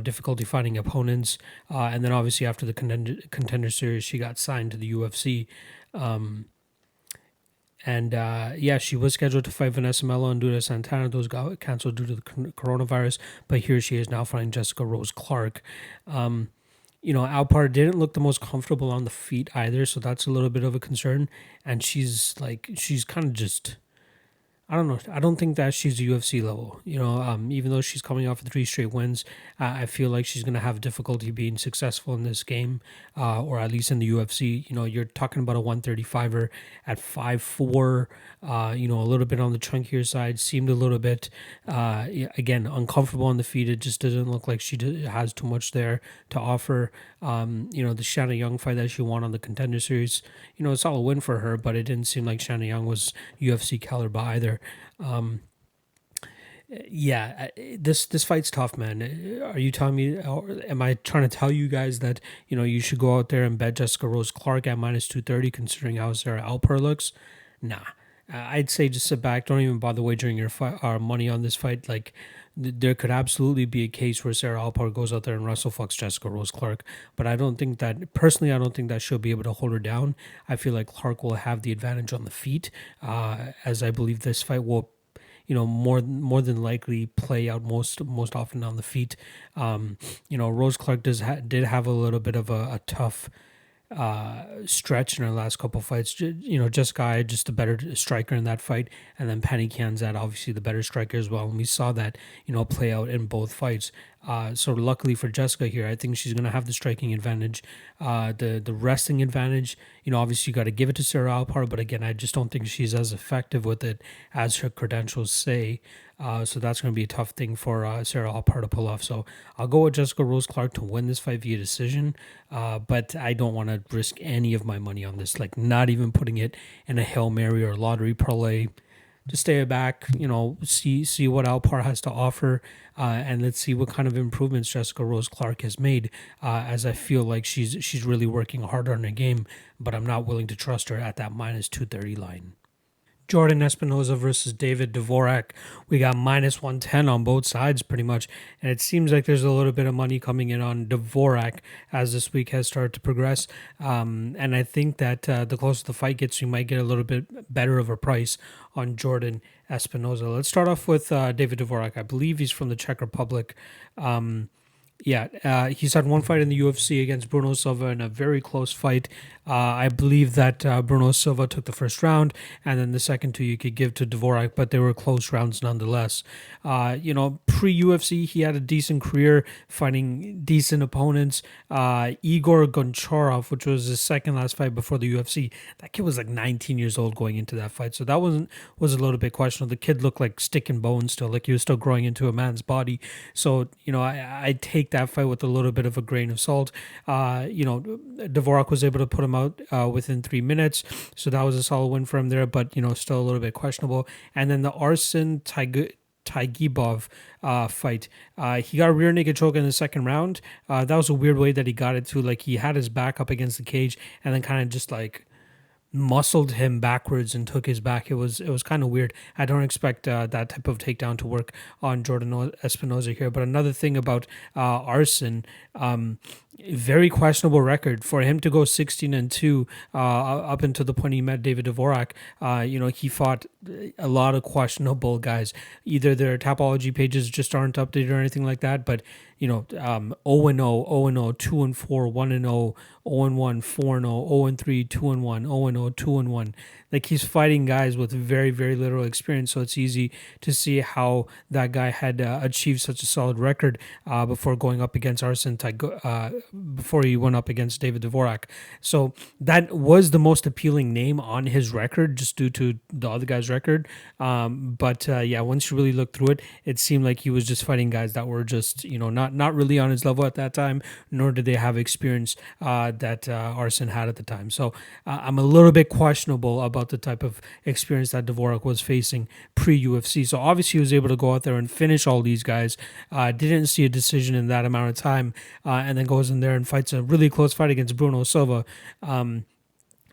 difficulty finding opponents, and then obviously after the contender series, she got signed to the UFC. She was scheduled to fight Vanessa Mello and Duda Santana. Those got canceled due to the coronavirus, but here she is now fighting Jessica Rose Clark. Alpar didn't look the most comfortable on the feet either, so that's a little bit of a concern. And she's kind of just, I don't know. I don't think that she's UFC level. Even though she's coming off of 3 straight wins, I feel like she's going to have difficulty being successful in this game, or at least in the UFC. You're talking about a 135er at 5'4", a little bit on the chunkier side, seemed a little bit, again, uncomfortable on the feet. It just doesn't look like she has too much there to offer. The Shanna Young fight that she won on the Contender Series, it's all a win for her, but it didn't seem like Shanna Young was UFC caliber either. This fight's tough, man. Are you telling me, or am I trying to tell you guys that you should go out there and bet Jessica Rose Clark at -230, considering how Sarah Alpar looks? Nah, I'd say just sit back. Don't even bother wagering your money on this fight. Like, there could absolutely be a case where Sarah Alpar goes out there and wrestle fucks Jessica Rose Clark, but I don't think that she'll be able to hold her down. I feel like Clark will have the advantage on the feet, as I believe this fight will, more than likely play out most often on the feet. Rose Clark did have a little bit of a tough stretch in her last couple of fights. Jessica, just the better striker in that fight, and then Penny Kianzad, obviously the better striker as well. And we saw that, play out in both fights. So luckily for Jessica here, I think she's going to have the striking advantage, the wrestling advantage. Obviously you got to give it to Sarah Alpar, but again, I just don't think she's as effective with it as her credentials say. So that's going to be a tough thing for Sarah Alpar to pull off. So I'll go with Jessica Rose Clark to win this fight via decision, but I don't want to risk any of my money on this, like not even putting it in a Hail Mary or lottery parlay. Just stay back, see what Alpar has to offer, and let's see what kind of improvements Jessica Rose Clark has made, as I feel like she's really working hard on her game, but I'm not willing to trust her at that -230 line. Jordan Espinosa versus David Dvorak. We got -110 on both sides pretty much, and it seems like there's a little bit of money coming in on Dvorak as this week has started to progress. And I think that the closer the fight gets, you might get a little bit better of a price on Jordan Espinosa. Let's start off with David Dvorak. I believe he's from the Czech Republic. He's had one fight in the UFC against Bruno Silva in a very close fight. I believe that Bruno Silva took the first round, and then the second 2 you could give to Dvorak, but they were close rounds nonetheless. Pre-UFC, he had a decent career fighting decent opponents. Igor Goncharov, which was his second last fight before the UFC, that kid was like 19 years old going into that fight, so that was a little bit questionable. The kid looked like stick and bone still, like he was still growing into a man's body. So, I take that fight with a little bit of a grain of salt. Dvorak was able to put him out within 3 minutes, so that was a solid win for him there, but still a little bit questionable. And then the Arsen Taigibov fight, he got a rear naked choke in the second round. That was a weird way that he got it to, like he had his back up against the cage and then kind of just like muscled him backwards and took his back. It was kind of weird. I don't expect that type of takedown to work on Jordan Espinosa here. But another thing about Arsen, very questionable record for him to go 16-2 up until the point he met David Dvorak. He fought a lot of questionable guys. Either their Tapology pages just aren't updated or anything like that, but 0-0, 0-0, 2-4, 1-0, 0-1, 4-0, 0-3, 2-1, 0-0, 2-1. Like, he's fighting guys with very, very little experience, so it's easy to see how that guy had achieved such a solid record before going up against Arsen, before he went up against David Dvorak. So that was the most appealing name on his record, just due to the other guy's record. But once you really look through it, it seemed like he was just fighting guys that were just, not really on his level at that time, nor did they have experience that Arsen had at the time. So I'm a little bit questionable about the type of experience that Dvorak was facing pre-UFC. So obviously he was able to go out there and finish all these guys. Didn't see a decision in that amount of time, and then goes in there and fights a really close fight against Bruno Silva.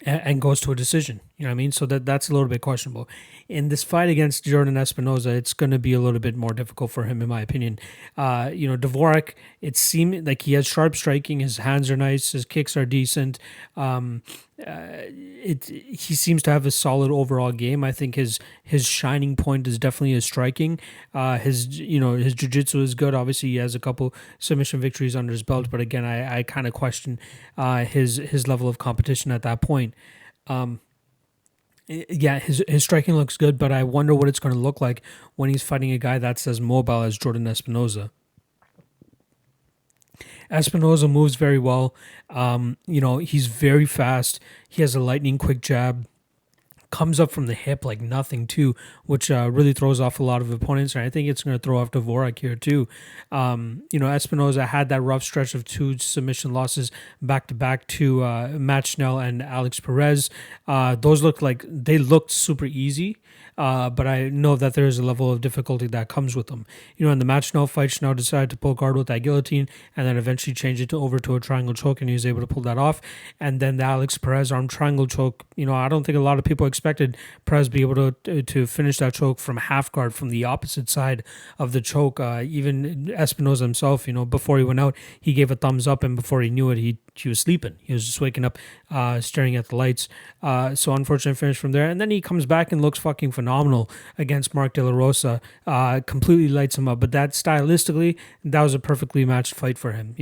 And goes to a decision. You know what I mean? So that's a little bit questionable. In this fight against Jordan Espinosa, it's going to be a little bit more difficult for him, in my opinion. Dvorak, it seemed like he has sharp striking. His hands are nice. His kicks are decent. He seems to have a solid overall game. I think his shining point is definitely his striking. His jiu-jitsu is good. Obviously, he has a couple submission victories under his belt, but again, I kind of question his level of competition at that point. His striking looks good, but I wonder what it's going to look like when he's fighting a guy that's as mobile as Jordan Espinosa. Espinosa moves very well. He's very fast. He has a lightning quick jab. Comes up from the hip like nothing too, which really throws off a lot of opponents, and I think it's going to throw off Dvorak here too. Espinosa had that rough stretch of 2 submission losses back to back to Matt Schnell and Alex Perez. Those looked super easy. But I know that there is a level of difficulty that comes with them. In the Matt Schnell fight, Schnell decided to pull guard with that guillotine and then eventually changed it over to a triangle choke, and he was able to pull that off. And then the Alex Perez arm triangle choke, I don't think a lot of people expected Perez to be able to finish that choke from half guard from the opposite side of the choke. Even Espinosa himself, before he went out, he gave a thumbs up, and before he knew it, he was sleeping. He was just waking up, staring at the lights. So unfortunate finish from there. And then he comes back and looks fucking phenomenal against Mark De La Rosa. Completely lights him up. But that stylistically, that was a perfectly matched fight for him.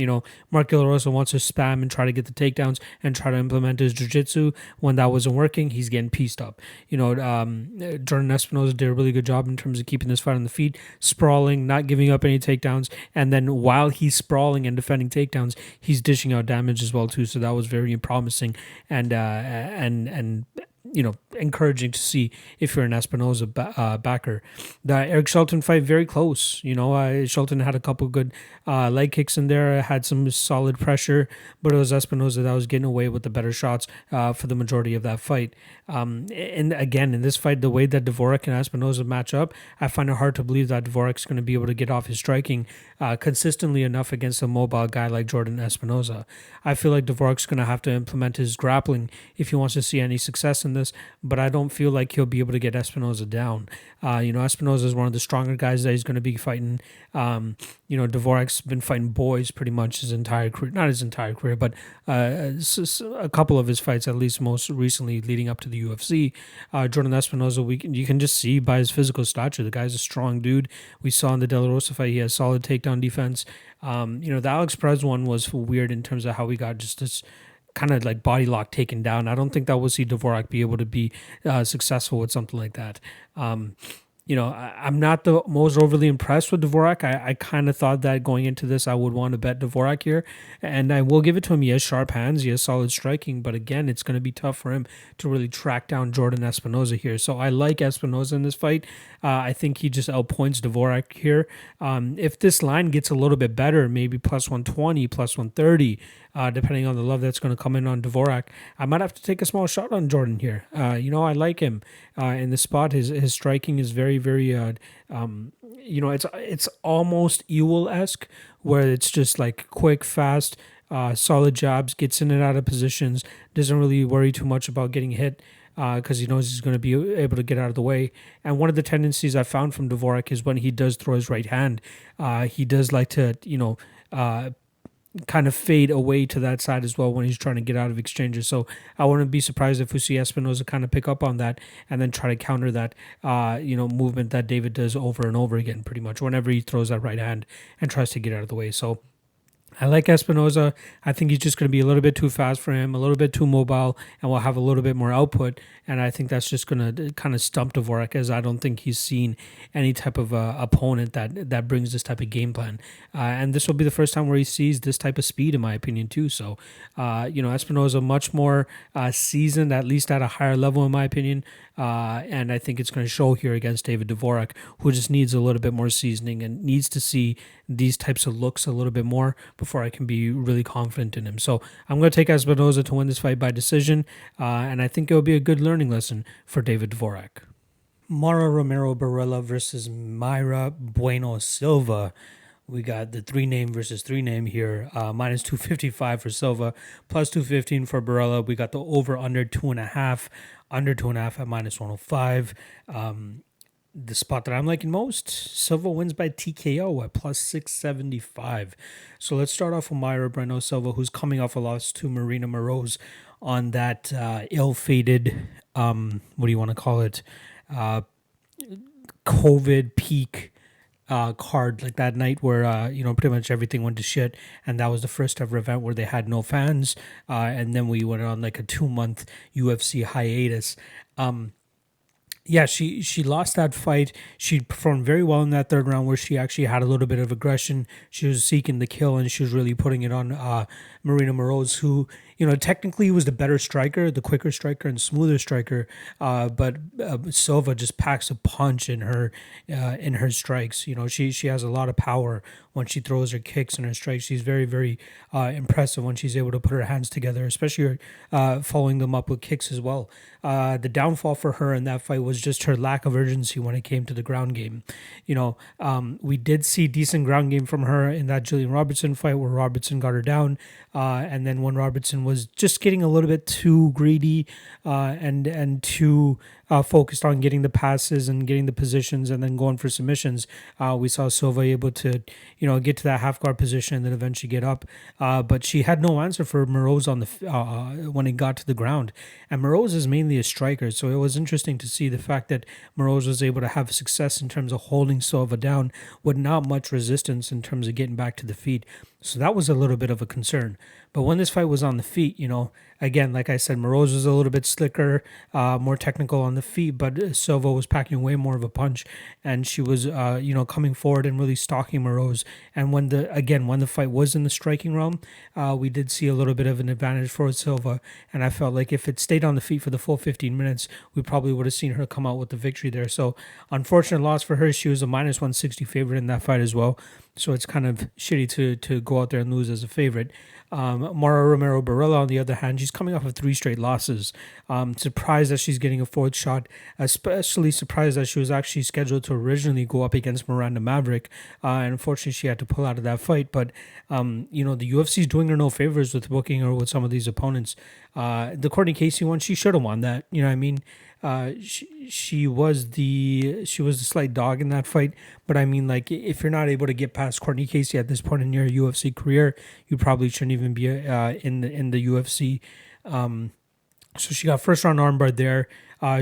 Mark De La Rosa wants to spam and try to get the takedowns and try to implement his jiu-jitsu. When that wasn't working, he's getting pieced up. Jordan Espinosa did a really good job in terms of keeping this fight on the feet, sprawling, not giving up any takedowns. And then while he's sprawling and defending takedowns, he's dishing out damage as well too. So that was very promising and encouraging to see if you're an Espinosa backer. The Eric Shelton fight, very close. Shelton had a couple good leg kicks in there, had some solid pressure, but it was Espinosa that was getting away with the better shots for the majority of that fight. And again, in this fight, the way that Dvorak and Espinosa match up, I find it hard to believe that Dvorak's going to be able to get off his striking consistently enough against a mobile guy like Jordan Espinosa. I feel like Dvorak's going to have to implement his grappling if he wants to see any success in this, but I don't feel like he'll be able to get Espinosa down. Espinosa is one of the stronger guys that he's going to be fighting. Dvorak's been fighting boys pretty much his entire career, not his entire career, but a couple of his fights, at least most recently leading up to the UFC. Jordan Espinosa, you can just see by his physical stature, the guy's a strong dude. We saw in the De La Rosa fight, he has solid takedown defense. The Alex Perez one was weird in terms of how we got just this kind of like body lock taken down. I don't think that we'll see Dvorak be able to be successful with something like that. I'm not the most overly impressed with Dvorak. I kind of thought that going into this, I would want to bet Dvorak here, and I will give it to him. He has sharp hands, he has solid striking, but again, it's going to be tough for him to really track down Jordan Espinosa here. So I like Espinosa in this fight. I think he just outpoints Dvorak here. If this line gets a little bit better, maybe plus 120, plus 130, depending on the love that's going to come in on Dvorak, I might have to take a small shot on Jordan here. I like him in the spot. His striking is very, very, it's almost Ewell-esque, where it's just like quick, fast, solid jabs, gets in and out of positions, doesn't really worry too much about getting hit because he knows he's going to be able to get out of the way. And one of the tendencies I found from Dvorak is when he does throw his right hand, he does like to, kind of fade away to that side as well when he's trying to get out of exchanges. So I wouldn't be surprised if we see Espinosa kind of pick up on that and then try to counter that, movement that David does over and over again, pretty much whenever he throws that right hand and tries to get out of the way. So I like Espinosa. I think he's just going to be a little bit too fast for him, a little bit too mobile, and will have a little bit more output. And I think that's just going to kind of stump Dvorak, as I don't think he's seen any type of opponent that brings this type of game plan. And this will be the first time where he sees this type of speed, in my opinion, too. So, Espinosa much more seasoned, at least at a higher level, in my opinion. And I think it's going to show here against David Dvorak, who just needs a little bit more seasoning and needs to see these types of looks a little bit more before I can be really confident in him. So I'm going to take Espinosa to win this fight by decision, and I think it will be a good learning lesson for David Dvorak. Romero Borella versus Mayra Bueno Silva. We got the 3-name versus 3-name here. Minus 255 for Silva, plus 215 for Borella. We got the over-under 2.5, under 2.5 at minus 105. The spot that I'm liking most, Silva wins by TKO at plus 675. So let's start off with Mayra Bueno Silva, who's coming off a loss to Marina Moroz on that ill-fated, what do you want to call it, COVID peak card, like that night where pretty much everything went to shit, and that was the first ever event where they had no fans, and then we went on like a 2-month UFC hiatus. She lost that fight. She performed very well in that third round, where she actually had a little bit of aggression. She was seeking the kill, and she was really putting it on Marina Moroz, who, technically was the better striker, the quicker striker and smoother striker. But Silva just packs a punch in her strikes. She has a lot of power when she throws her kicks and her strikes. She's very, very impressive when she's able to put her hands together, especially following them up with kicks as well. The downfall for her in that fight was just her lack of urgency when it came to the ground game. We did see decent ground game from her in that Julian Robertson fight, where Robertson got her down. And then when Robertson was just getting a little bit too greedy and too focused on getting the passes and getting the positions and then going for submissions, we saw Silva able to, get to that half guard position and then eventually get up. But she had no answer for Moroz on the when it got to the ground. And Moroz is mainly a striker, so it was interesting to see the fact that Moroz was able to have success in terms of holding Silva down with not much resistance in terms of getting back to the feet. So that was a little bit of a concern. But when this fight was on the feet, again, like I said, Moroz was a little bit slicker, more technical on the feet, but Silva was packing way more of a punch, and she was, coming forward and really stalking Moroz. And when the fight was in the striking realm, we did see a little bit of an advantage for Silva, and I felt like if it stayed on the feet for the full 15 minutes, we probably would have seen her come out with the victory there. So, unfortunate loss for her. She was a minus 160 favorite in that fight as well. So it's kind of shitty to go out there and lose as a favorite. Romero Borella, on the other hand, she's coming off of 3 straight losses. Surprised that she's getting a 4th shot, especially surprised that she was actually scheduled to originally go up against Miranda Maverick. And unfortunately, she had to pull out of that fight. But, the UFC is doing her no favors with booking her with some of these opponents. The Courtney Casey one, she should have won that. You know what I mean? She was the slight dog in that fight, but I mean, like, if you're not able to get past Courtney Casey at this point in your UFC career, you probably shouldn't even be in the UFC. So she got first round armbar there.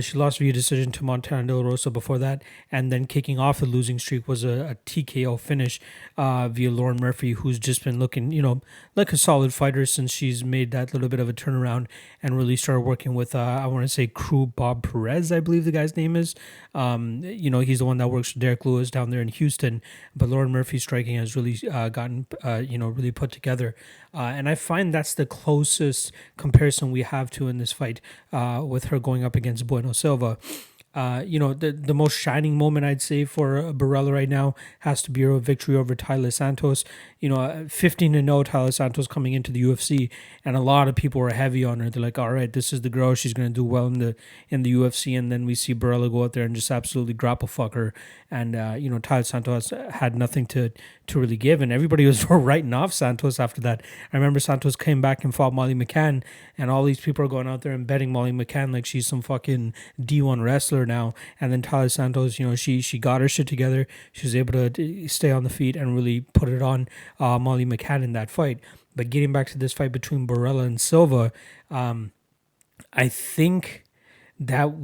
She lost via decision to Montana De La Rosa before that, and then kicking off the losing streak was a TKO finish via Lauren Murphy, who's just been looking, like a solid fighter since she's made that little bit of a turnaround and really started working with, I want to say, Crew Bob Perez, I believe the guy's name is. He's the one that works for Derek Lewis down there in Houston, but Lauren Murphy's striking has really gotten, really put together. And I find that's the closest comparison we have to in this fight with her going up against Bueno Silva. The most shining moment I'd say for Borella right now has to be a victory over Tyler Santos. 15-0 Tyler Santos coming into the UFC, and a lot of people were heavy on her. They're like, all right, this is the girl. She's going to do well in the UFC. And then we see Borella go out there and just absolutely grapple fuck her. And, Tyler Santos had nothing to really give, and everybody was writing off Santos after that. I remember Santos came back and fought Molly McCann, and all these people are going out there and betting Molly McCann like she's some fucking D1 wrestler now. And then Tyler Santos, she got her shit together. She was able to stay on the feet and really put it on Molly McCann in that fight. But getting back to this fight between Borella and Silva, I think that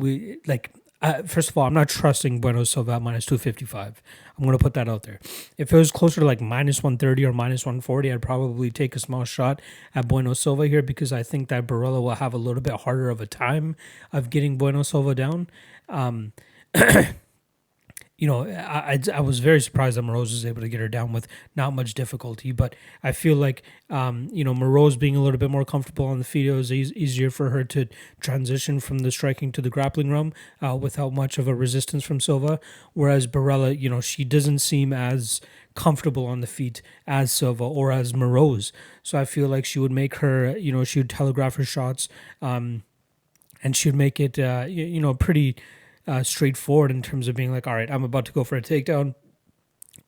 first of all, I'm not trusting Bueno Silva at minus 255. I'm going to put that out there. If it was closer to like minus 130 or minus 140, I'd probably take a small shot at Bueno Silva here, because I think that Borella will have a little bit harder of a time of getting Bueno Silva down. I was very surprised that Moroz was able to get her down with not much difficulty, but I feel like, Moroz being a little bit more comfortable on the feet, it was easier for her to transition from the striking to the grappling realm without much of a resistance from Silva, whereas Borella, she doesn't seem as comfortable on the feet as Silva or as Moroz. So I feel like she would make her, she would telegraph her shots, and she would make it, pretty straightforward in terms of being like, all right, I'm about to go for a takedown.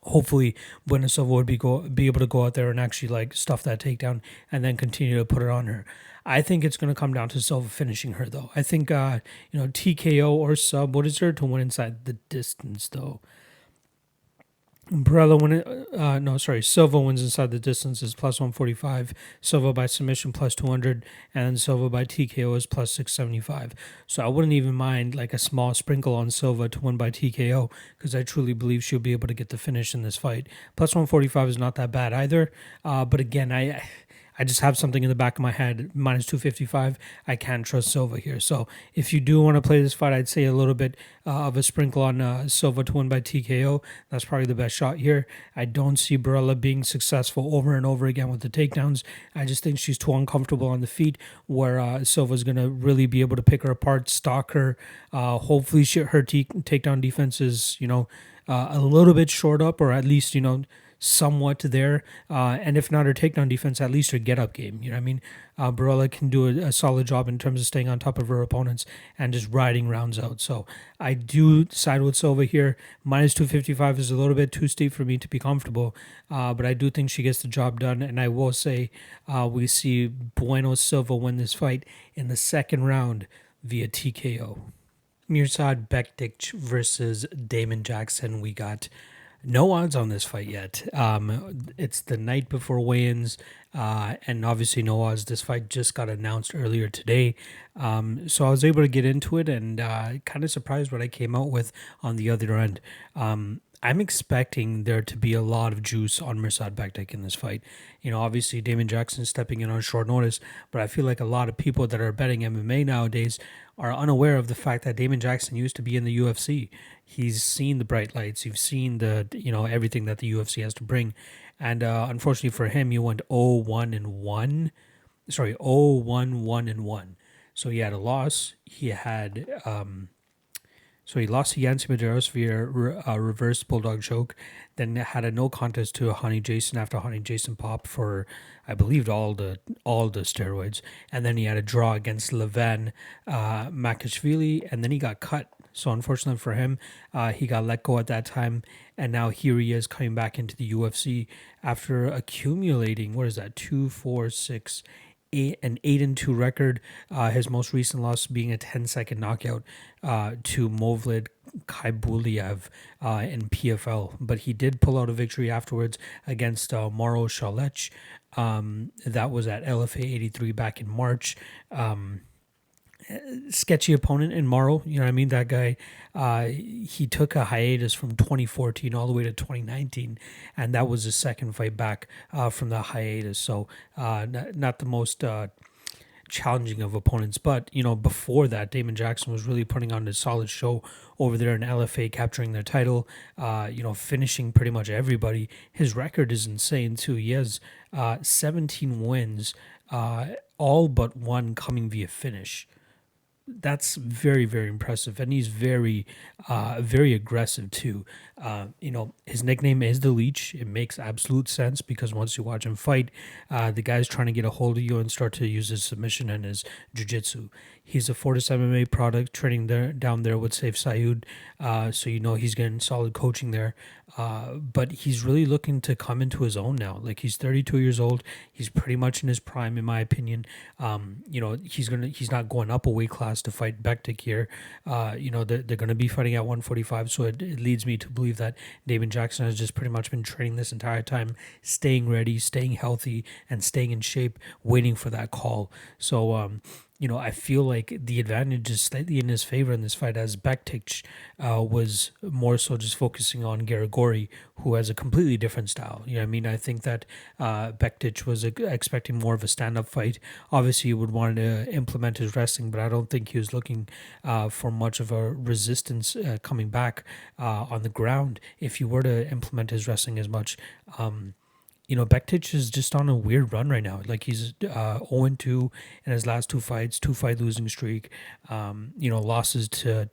Hopefully, Bueno Silva would be able to go out there and actually like stuff that takedown and then continue to put it on her. I think it's going to come down to Silva finishing her, though. I think, TKO or sub, what is there to win inside the distance, though? Silva wins inside the distance is plus 145. Silva by submission plus 200, and then Silva by TKO is plus 675. So I wouldn't even mind like a small sprinkle on Silva to win by TKO, because I truly believe she'll be able to get the finish in this fight. Plus 145 is not that bad either. But again, I just have something in the back of my head, minus 255. I can't trust Silva here. So if you do want to play this fight, I'd say a little bit of a sprinkle on Silva to win by TKO. That's probably the best shot here. I don't see Borella being successful over and over again with the takedowns. I just think she's too uncomfortable on the feet, where Silva's going to really be able to pick her apart, stalk her. Hopefully her takedown defense is, a little bit short up, or at least, somewhat there, and if not her takedown defense, at least her get-up game. You know what I mean? Borella can do a solid job in terms of staying on top of her opponents and just riding rounds out. So I do side with Silva here. Minus 255 is a little bit too steep for me to be comfortable, but I do think she gets the job done, and I will say we see Bueno Silva win this fight in the second round via TKO. Mirsad Bektic versus Damon Jackson. We got no odds on this fight yet. It's the night before weigh-ins, and obviously no odds. This fight just got announced earlier today, so I was able to get into it, and kind of surprised what I came out with on the other end. I'm expecting there to be a lot of juice on Mirsad Bektic in this fight. Obviously Damon Jackson stepping in on short notice, but I feel like a lot of people that are betting MMA nowadays are unaware of the fact that Damon Jackson used to be in the UFC. He's seen the bright lights. He's seen the, everything that the UFC has to bring. And unfortunately for him, he went 0-1-1. Sorry, 0-1-1-1. So he had a loss. He had... So he lost to Yancy Medeiros via a reverse bulldog choke, then had a no contest to Honey Jason after Honey Jason popped for, I believe, all the steroids, and then he had a draw against Levan Makashvili, and then he got cut. So unfortunately for him, he got let go at that time, and now here he is coming back into the UFC after accumulating, 2, 4, 6, 8, an 8-2 record. His most recent loss being a 10-second knockout to Movlid Khaibuliev in PFL, but he did pull out a victory afterwards against Mauro Shalech. That was at LFA 83 back in March. Sketchy opponent in Mauro, you know what I mean? That guy, he took a hiatus from 2014 all the way to 2019, and that was his second fight back from the hiatus. So not the most challenging of opponents, but before that, Damon Jackson was really putting on a solid show over there in LFA, capturing their title, finishing pretty much everybody. His record is insane too. He has 17 wins, all but one coming via finish. that's very, very impressive, and he's very aggressive too. His nickname is the Leech. It makes absolute sense because once you watch him fight, the guy's trying to get a hold of you and start to use his submission and his jiu-jitsu. He's a Fortis MMA product, training there down there with Saif Sayud, so he's getting solid coaching there. But he's really looking to come into his own now. Like, he's 32 years old. He's pretty much in his prime, in my opinion. He's not going up a weight class to fight Bektic here. They're going to be fighting at 145. So it leads me to believe that Damon Jackson has just pretty much been training this entire time, staying ready, staying healthy, and staying in shape, waiting for that call. So, I feel like the advantage is slightly in his favor in this fight, as Bektic was more so just focusing on Garagori, who has a completely different style. I think that Bektic was expecting more of a stand-up fight. Obviously, he would want to implement his wrestling, but I don't think he was looking for much of a resistance coming back on the ground if he were to implement his wrestling as much. Bektic is just on a weird run right now. Like, he's 0-2 in his last two fights, 2-fight losing streak. Losses to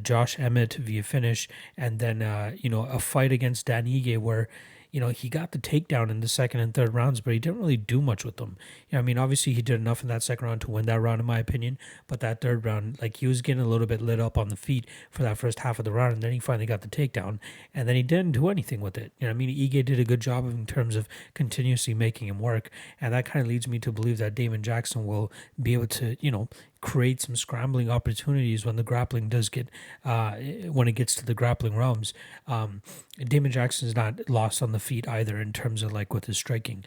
Josh Emmett via finish, and then a fight against Dan Ige where he got the takedown in the second and third rounds, but he didn't really do much with them. Obviously he did enough in that second round to win that round, in my opinion. But that third round, like, he was getting a little bit lit up on the feet for that first half of the round, and then he finally got the takedown, and then he didn't do anything with it. Ige did a good job in terms of continuously making him work, and that kind of leads me to believe that Damon Jackson will be able to, create some scrambling opportunities when the grappling does get when it gets to the grappling realms. Damon Jackson is not lost on the feet either in terms of, like, with his striking.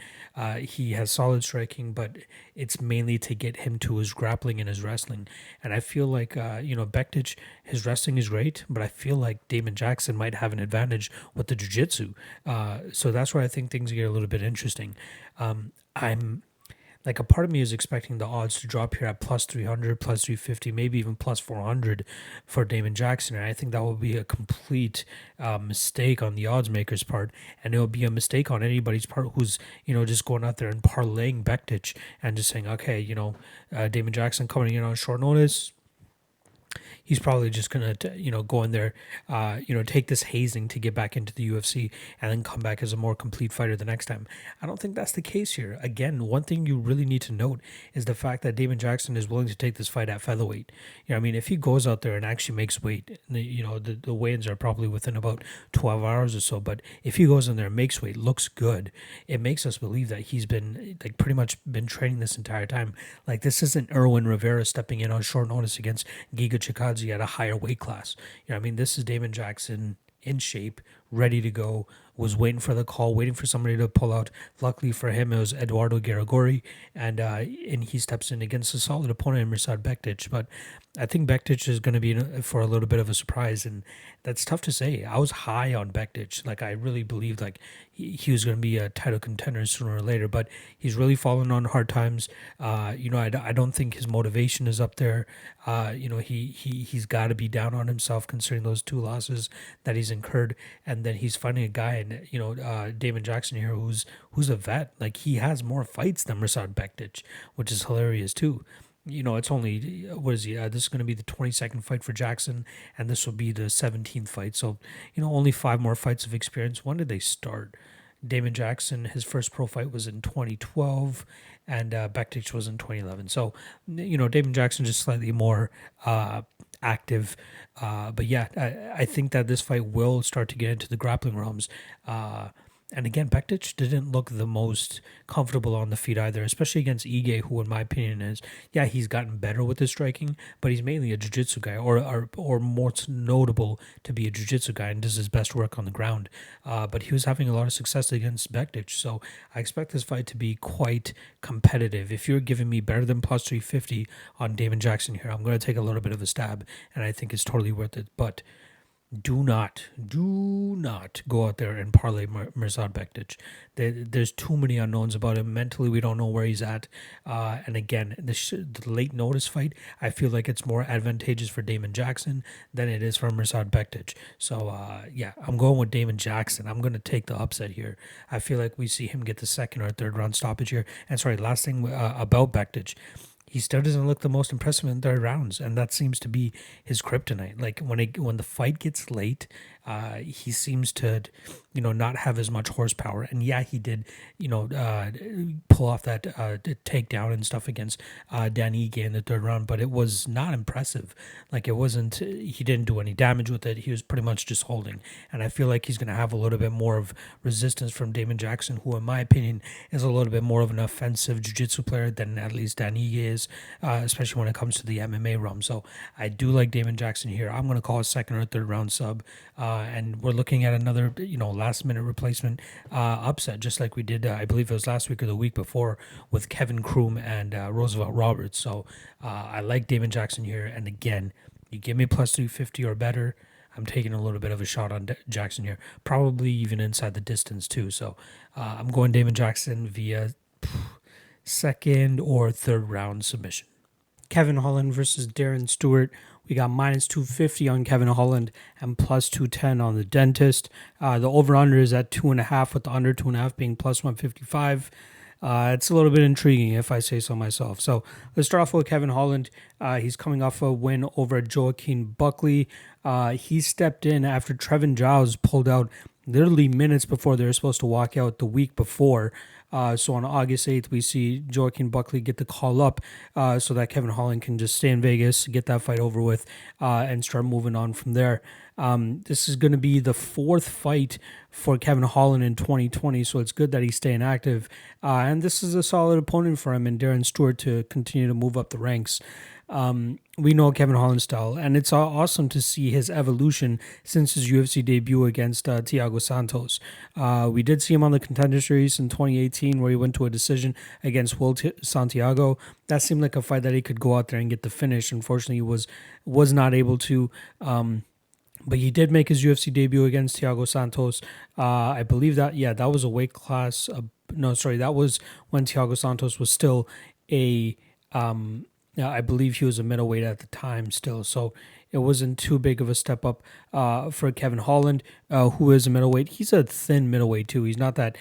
He has solid striking, but it's mainly to get him to his grappling and his wrestling. And I feel like Bektic, his wrestling is great, but I feel like Damon Jackson might have an advantage with the jiu-jitsu. So that's where I think things get a little bit interesting. I'm Like, a part of me is expecting the odds to drop here at plus 300, plus 350, maybe even plus 400 for Damon Jackson. And I think that will be a complete mistake on the odds maker's part. And it will be a mistake on anybody's part who's, just going out there and parlaying Bektic and just saying, okay, Damon Jackson coming in on short notice. He's probably just going to, go in there, take this hazing to get back into the UFC and then come back as a more complete fighter the next time. I don't think that's the case here. Again, one thing you really need to note is the fact that Damon Jackson is willing to take this fight at featherweight. If he goes out there and actually makes weight, the weigh-ins are probably within about 12 hours or so, but if he goes in there and makes weight, looks good, it makes us believe that he's been, like, pretty much been training this entire time. Like, this isn't Irwin Rivera stepping in on short notice against Giga Chikadze at a higher weight class. This is Damon Jackson in shape, ready to go, was waiting for the call, waiting for somebody to pull out. Luckily for him, it was Eduardo Garagori, and he steps in against a solid opponent in Mirsad Bektic. But I think Bektic is going to be in for a little bit of a surprise, and that's tough to say. I was high on Bektic. Like, I really believed, like, he was going to be a title contender sooner or later, but he's really fallen on hard times. I don't think his motivation is up there. He's got to be down on himself considering those two losses that he's incurred, and then he's fighting a guy, and Damon Jackson here, who's a vet. Like, he has more fights than Mirsad Bektic, which is hilarious too. It's only, what is he? This is going to be the 22nd fight for Jackson, and this will be the 17th fight. So, only 5 more fights of experience. When did they start? Damon Jackson, his first pro fight was in 2012, and Bektic was in 2011. So, Damon Jackson just slightly more active. But yeah, I think that this fight will start to get into the grappling realms. And again, Bektic didn't look the most comfortable on the feet either, especially against Ige, who, in my opinion, he's gotten better with his striking, but he's mainly a jiu-jitsu guy, or more notable to be a jiu-jitsu guy and does his best work on the ground. But he was having a lot of success against Bektic, so I expect this fight to be quite competitive. If you're giving me better than plus 350 on Damon Jackson here, I'm going to take a little bit of a stab, and I think it's totally worth it. But do not go out there and parlay Mirsad Bektic. There's too many unknowns about him. Mentally, we don't know where he's at. And again, the late notice fight, I feel like it's more advantageous for Damon Jackson than it is for Mirsad Bektic. So, I'm going with Damon Jackson. I'm going to take the upset here. I feel like we see him get the second or third round stoppage here. And sorry, last thing about Bektic. he still doesn't look the most impressive in third rounds, and that seems to be his kryptonite. Like when the fight gets late, he seems to, not have as much horsepower. And yeah, he did, pull off that takedown and stuff against Dan Ige in the third round, but it was not impressive. Like it wasn't. He didn't do any damage with it. He was pretty much just holding. And I feel like he's going to have a little bit more of resistance from Damon Jackson, who, in my opinion, is a little bit more of an offensive jiu-jitsu player than at least Dan Ige is, especially when it comes to the MMA realm. So I do like Damon Jackson here. I'm going to call a second or third round sub, and we're looking at another, last minute replacement upset, just like we did, I believe it was last week or the week before, with Kevin Kroom and Roosevelt Roberts. So I like Damon Jackson here, and again, you give me plus 350 or better, I'm taking a little bit of a shot on Jackson here, probably even inside the distance too. So I'm going Damon Jackson via second or third round submission. Kevin Holland versus Darren Stewart. We got minus 250 on Kevin Holland and plus 210 on the dentist. The over-under is at 2.5, with the under 2.5 being plus 155. It's a little bit intriguing if I say so myself. So let's start off with Kevin Holland. He's coming off a win over Joaquin Buckley. He stepped in after Trevin Giles pulled out literally minutes before they were supposed to walk out the week before. So on August 8th, we see Joaquin Buckley get the call up so that Kevin Holland can just stay in Vegas, get that fight over with, and start moving on from there. This is going to be the fourth fight for Kevin Holland in 2020, so it's good that he's staying active. And this is a solid opponent for him and Darren Stewart to continue to move up the ranks. We know Kevin Holland's style, and it's awesome to see his evolution since his UFC debut against Thiago Santos. We did see him on the Contender Series in 2018 where he went to a decision against Will Santiago. That seemed like a fight that he could go out there and get the finish. Unfortunately, he was not able to. But he did make his UFC debut against Thiago Santos. I believe that was a weight class. That was when Thiago Santos was still a. I believe he was a middleweight at the time still, so it wasn't too big of a step up for Kevin Holland, who is a middleweight. He's a thin middleweight too. He's not that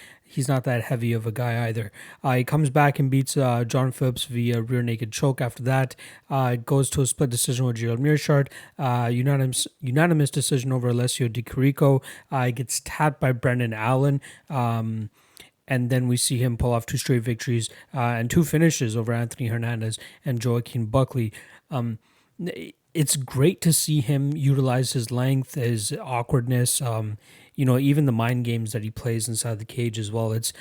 heavy of a guy either. He comes back and beats John Phillips via rear naked choke. After that, goes to a split decision with Gerald Mirsad. Unanimous decision over Alessio Di Chirico. Gets tapped by Brendan Allen. And then we see him pull off 2 straight victories and 2 finishes over Anthony Hernandez and Joaquin Buckley. It's great to see him utilize his length, his awkwardness, even the mind games that he plays inside the cage as well. It's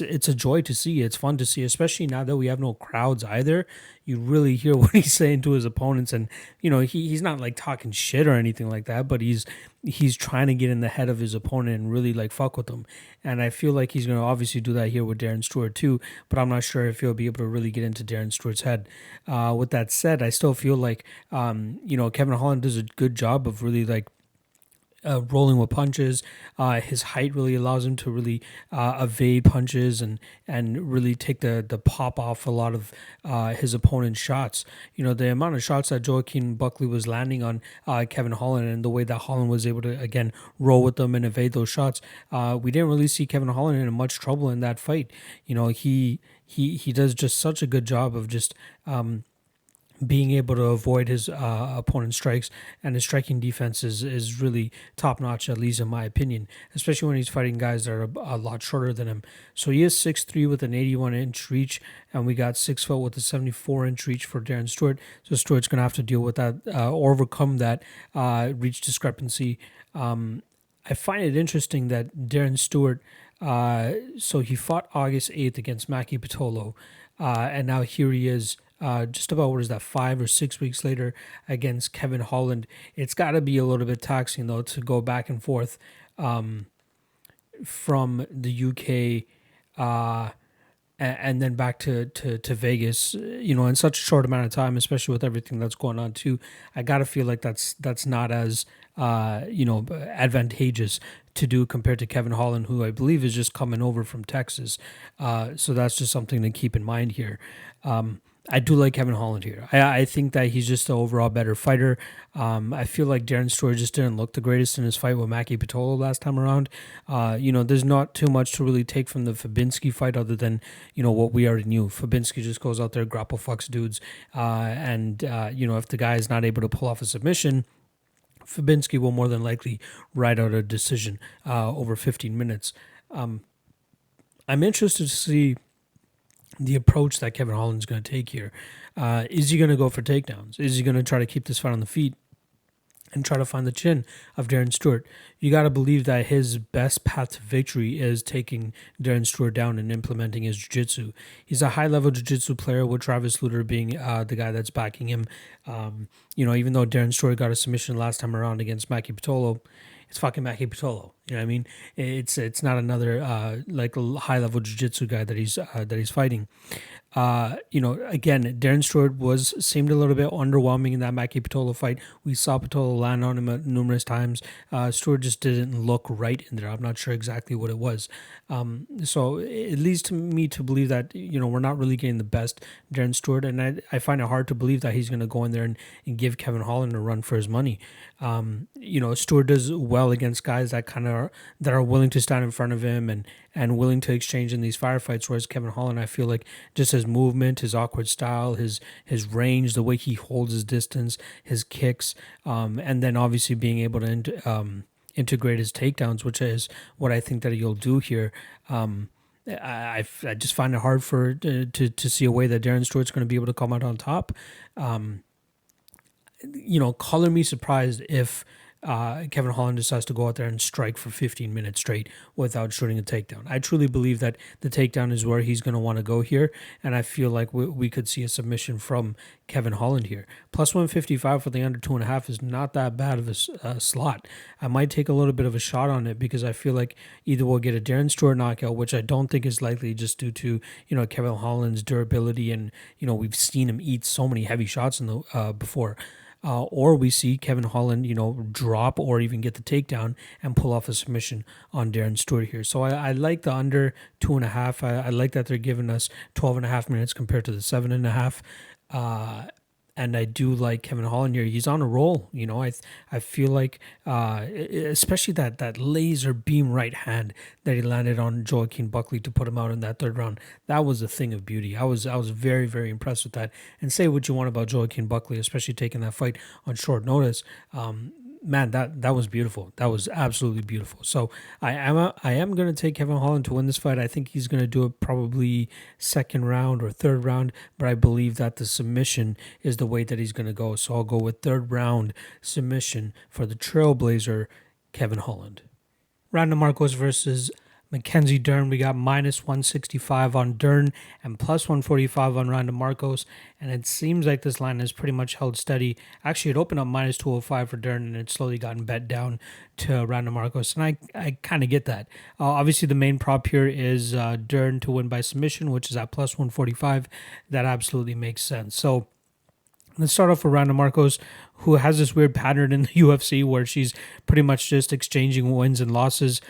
a joy to see. It's fun to see, especially now that we have no crowds either. You really hear what he's saying to his opponents, and he's not like talking shit or anything like that, but he's trying to get in the head of his opponent and really like fuck with him. And I feel like he's going to obviously do that here with Darren Stewart too, but I'm not sure if he'll be able to really get into Darren Stewart's head. With that said, I still feel like Kevin Holland does a good job of really like rolling with punches. His height really allows him to really evade punches and really take the pop off a lot of his opponent's shots. The amount of shots that Joaquin Buckley was landing on Kevin Holland, and the way that Holland was able to again roll with them and evade those shots, we didn't really see Kevin Holland in much trouble in that fight. He does just such a good job of just being able to avoid his opponent's strikes, and his striking defense is really top notch, at least in my opinion, especially when he's fighting guys that are a lot shorter than him. So he is 6'3" with an 81-inch reach, and we got 6 foot with a 74-inch reach for Darren Stewart. So Stewart's going to have to deal with that or overcome that reach discrepancy. I find it interesting that Darren Stewart, so he fought August 8th against Maki Pitolo, and now here he is just about, 5 or 6 weeks later against Kevin Holland. It's got to be a little bit taxing, though, to go back and forth from the UK and then back to Vegas, in such a short amount of time, especially with everything that's going on, too. I got to feel like that's not as, advantageous to do compared to Kevin Holland, who I believe is just coming over from Texas. So that's just something to keep in mind here. I do like Kevin Holland here. I think that he's just the overall better fighter. I feel like Darren Stewart just didn't look the greatest in his fight with Maki Pitolo last time around. There's not too much to really take from the Fabinski fight other than, what we already knew. Fabinski just goes out there, grapple fucks dudes. If the guy is not able to pull off a submission, Fabinski will more than likely ride out a decision over 15 minutes. I'm interested to see the approach that Kevin Holland's going to take here. Is he going to go for takedowns? Is he going to try to keep this fight on the feet and try to find the chin of Darren Stewart? You got to believe that his best path to victory is taking Darren Stewart down and implementing his jiu-jitsu. He's a high-level jiu-jitsu player, with Travis Lutter being the guy that's backing him. Even though Darren Stewart got a submission last time around against Maki Pitolo, it's fucking Maki Pitolo. You know what I mean? It's not another high level jiu-jitsu guy that he's fighting. Again, Darren Stewart seemed a little bit underwhelming in that Maki Pitolo fight. We saw Pitolo land on him numerous times. Stewart just didn't look right in there. I'm not sure exactly what it was. So it leads to me to believe that, we're not really getting the best Darren Stewart, and I find it hard to believe that he's going to go in there and give Kevin Holland a run for his money. Stewart does well against guys that are willing to stand in front of him and willing to exchange in these firefights, whereas Kevin Holland, I feel like just his movement, his awkward style, his range, the way he holds his distance, his kicks, and then obviously being able to integrate his takedowns, which is what I think that he'll do here. I just find it hard to see a way that Darren Stewart's going to be able to come out on top. Color me surprised if Kevin Holland decides to go out there and strike for 15 minutes straight without shooting a takedown. I truly believe that the takedown is where he's going to want to go here, and I feel like we could see a submission from Kevin Holland here. Plus 155 for the under 2.5 is not that bad of a slot. I might take a little bit of a shot on it because I feel like either we'll get a Darren Stewart knockout, which I don't think is likely just due to Kevin Holland's durability, and we've seen him eat so many heavy shots in the before. Or we see Kevin Holland, drop or even get the takedown and pull off a submission on Darren Stewart here. So I like the under 2.5. I like that they're giving us 12.5 minutes compared to the 7.5. And I do like Kevin Holland here. He's on a roll. I feel like, especially that laser beam right hand that he landed on Joaquin Buckley to put him out in that third round. That was a thing of beauty. I was very, very impressed with that. And say what you want about Joaquin Buckley, especially taking that fight on short notice. Man, that was beautiful. That was absolutely beautiful. So I am going to take Kevin Holland to win this fight. I think he's going to do it probably second round or third round, but I believe that the submission is the way that he's going to go. So I'll go with third round submission for the Trailblazer, Kevin Holland. Randa Markos versus Mackenzie Dern. We got minus 165 on Dern and plus 145 on Randa Markos, and it seems like this line has pretty much held steady. Actually, it opened up minus 205 for Dern, and it's slowly gotten bet down to Randa Markos, and I kind of get that. Obviously, the main prop here is Dern to win by submission, which is at plus 145. That absolutely makes sense. So let's start off with Randa Markos, who has this weird pattern in the UFC where she's pretty much just exchanging wins and losses.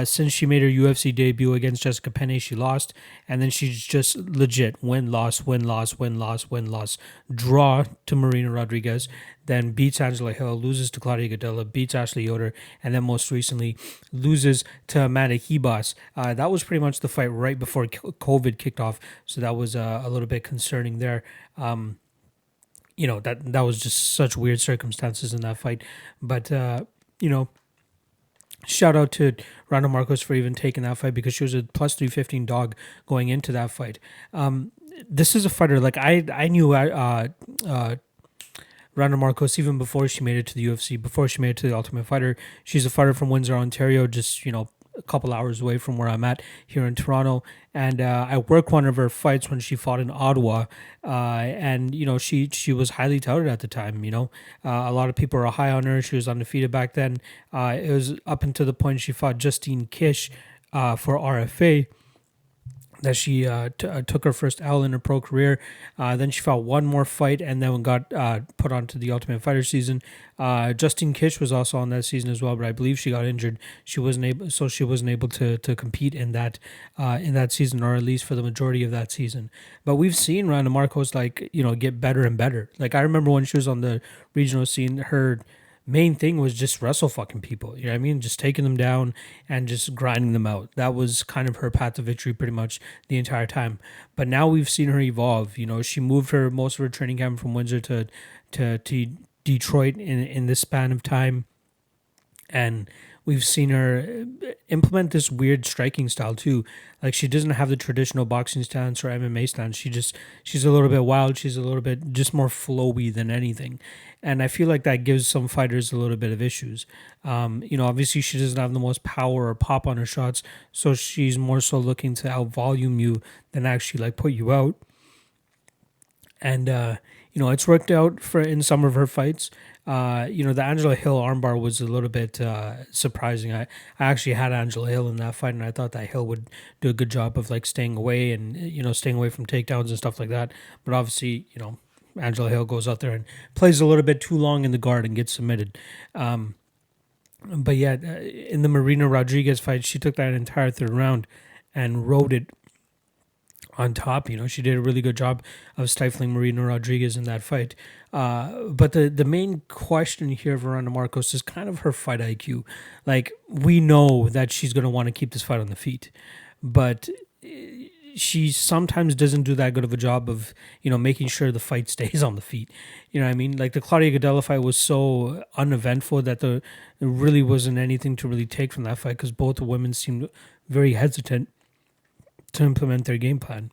Since she made her UFC debut against Jessica Penne, she lost, and then she's just legit win-loss, win-loss, win-loss, win-loss, draw to Marina Rodriguez, then beats Angela Hill, loses to Claudia Gadelha, beats Ashley Yoder, and then most recently loses to Amanda Hebos. That was pretty much the fight right before COVID kicked off, so that was a little bit concerning there. That was just such weird circumstances in that fight. But, shout out to Randa Markos for even taking that fight because she was a plus 315 dog going into that fight. This is a fighter, like I knew Randa Markos even before she made it to the UFC, before she made it to the Ultimate Fighter. She's a fighter from Windsor, Ontario, just, a couple hours away from where I'm at here in Toronto, and I worked one of her fights when she fought in Ottawa, and she was highly touted at the time. A lot of people were high on her. She was undefeated back then. It was up until the point she fought Justine Kish for RFA that she took her first L in her pro career. Then she fought one more fight and then got put onto the Ultimate Fighter season. Justine Kish was also on that season as well, but I believe she got injured. She wasn't able to compete in that season, or at least for the majority of that season. But we've seen Randa Markos get better and better. Like, I remember when she was on the regional scene, her main thing was just wrestle fucking people. You know what I mean? Just taking them down and just grinding them out. That was kind of her path to victory pretty much the entire time. But now we've seen her evolve. You know, she moved most of her training camp from Windsor to Detroit in this span of time. And we've seen her implement this weird striking style too. Like, she doesn't have the traditional boxing stance or MMA stance. She's a little bit wild. She's a little bit just more flowy than anything. And I feel like that gives some fighters a little bit of issues. Obviously she doesn't have the most power or pop on her shots, so she's more so looking to out volume you than actually like put you out. And it's worked out for in some of her fights. The Angela Hill armbar was a little bit surprising. I actually had Angela Hill in that fight, and I thought that Hill would do a good job of like staying away and staying away from takedowns and stuff like that. But obviously, Angela Hill goes out there and plays a little bit too long in the guard and gets submitted. But yeah, in the Marina Rodriguez fight, she took that entire third round and rode it on top. She did a really good job of stifling Marina Rodriguez in that fight. But the main question here for Randa Markos is kind of her fight IQ. Like, we know that she's going to want to keep this fight on the feet, but she sometimes doesn't do that good of a job of, making sure the fight stays on the feet. You know what I mean? Like, the Claudia Gadelha fight was so uneventful that there really wasn't anything to really take from that fight, because both the women seemed very hesitant to implement their game plan.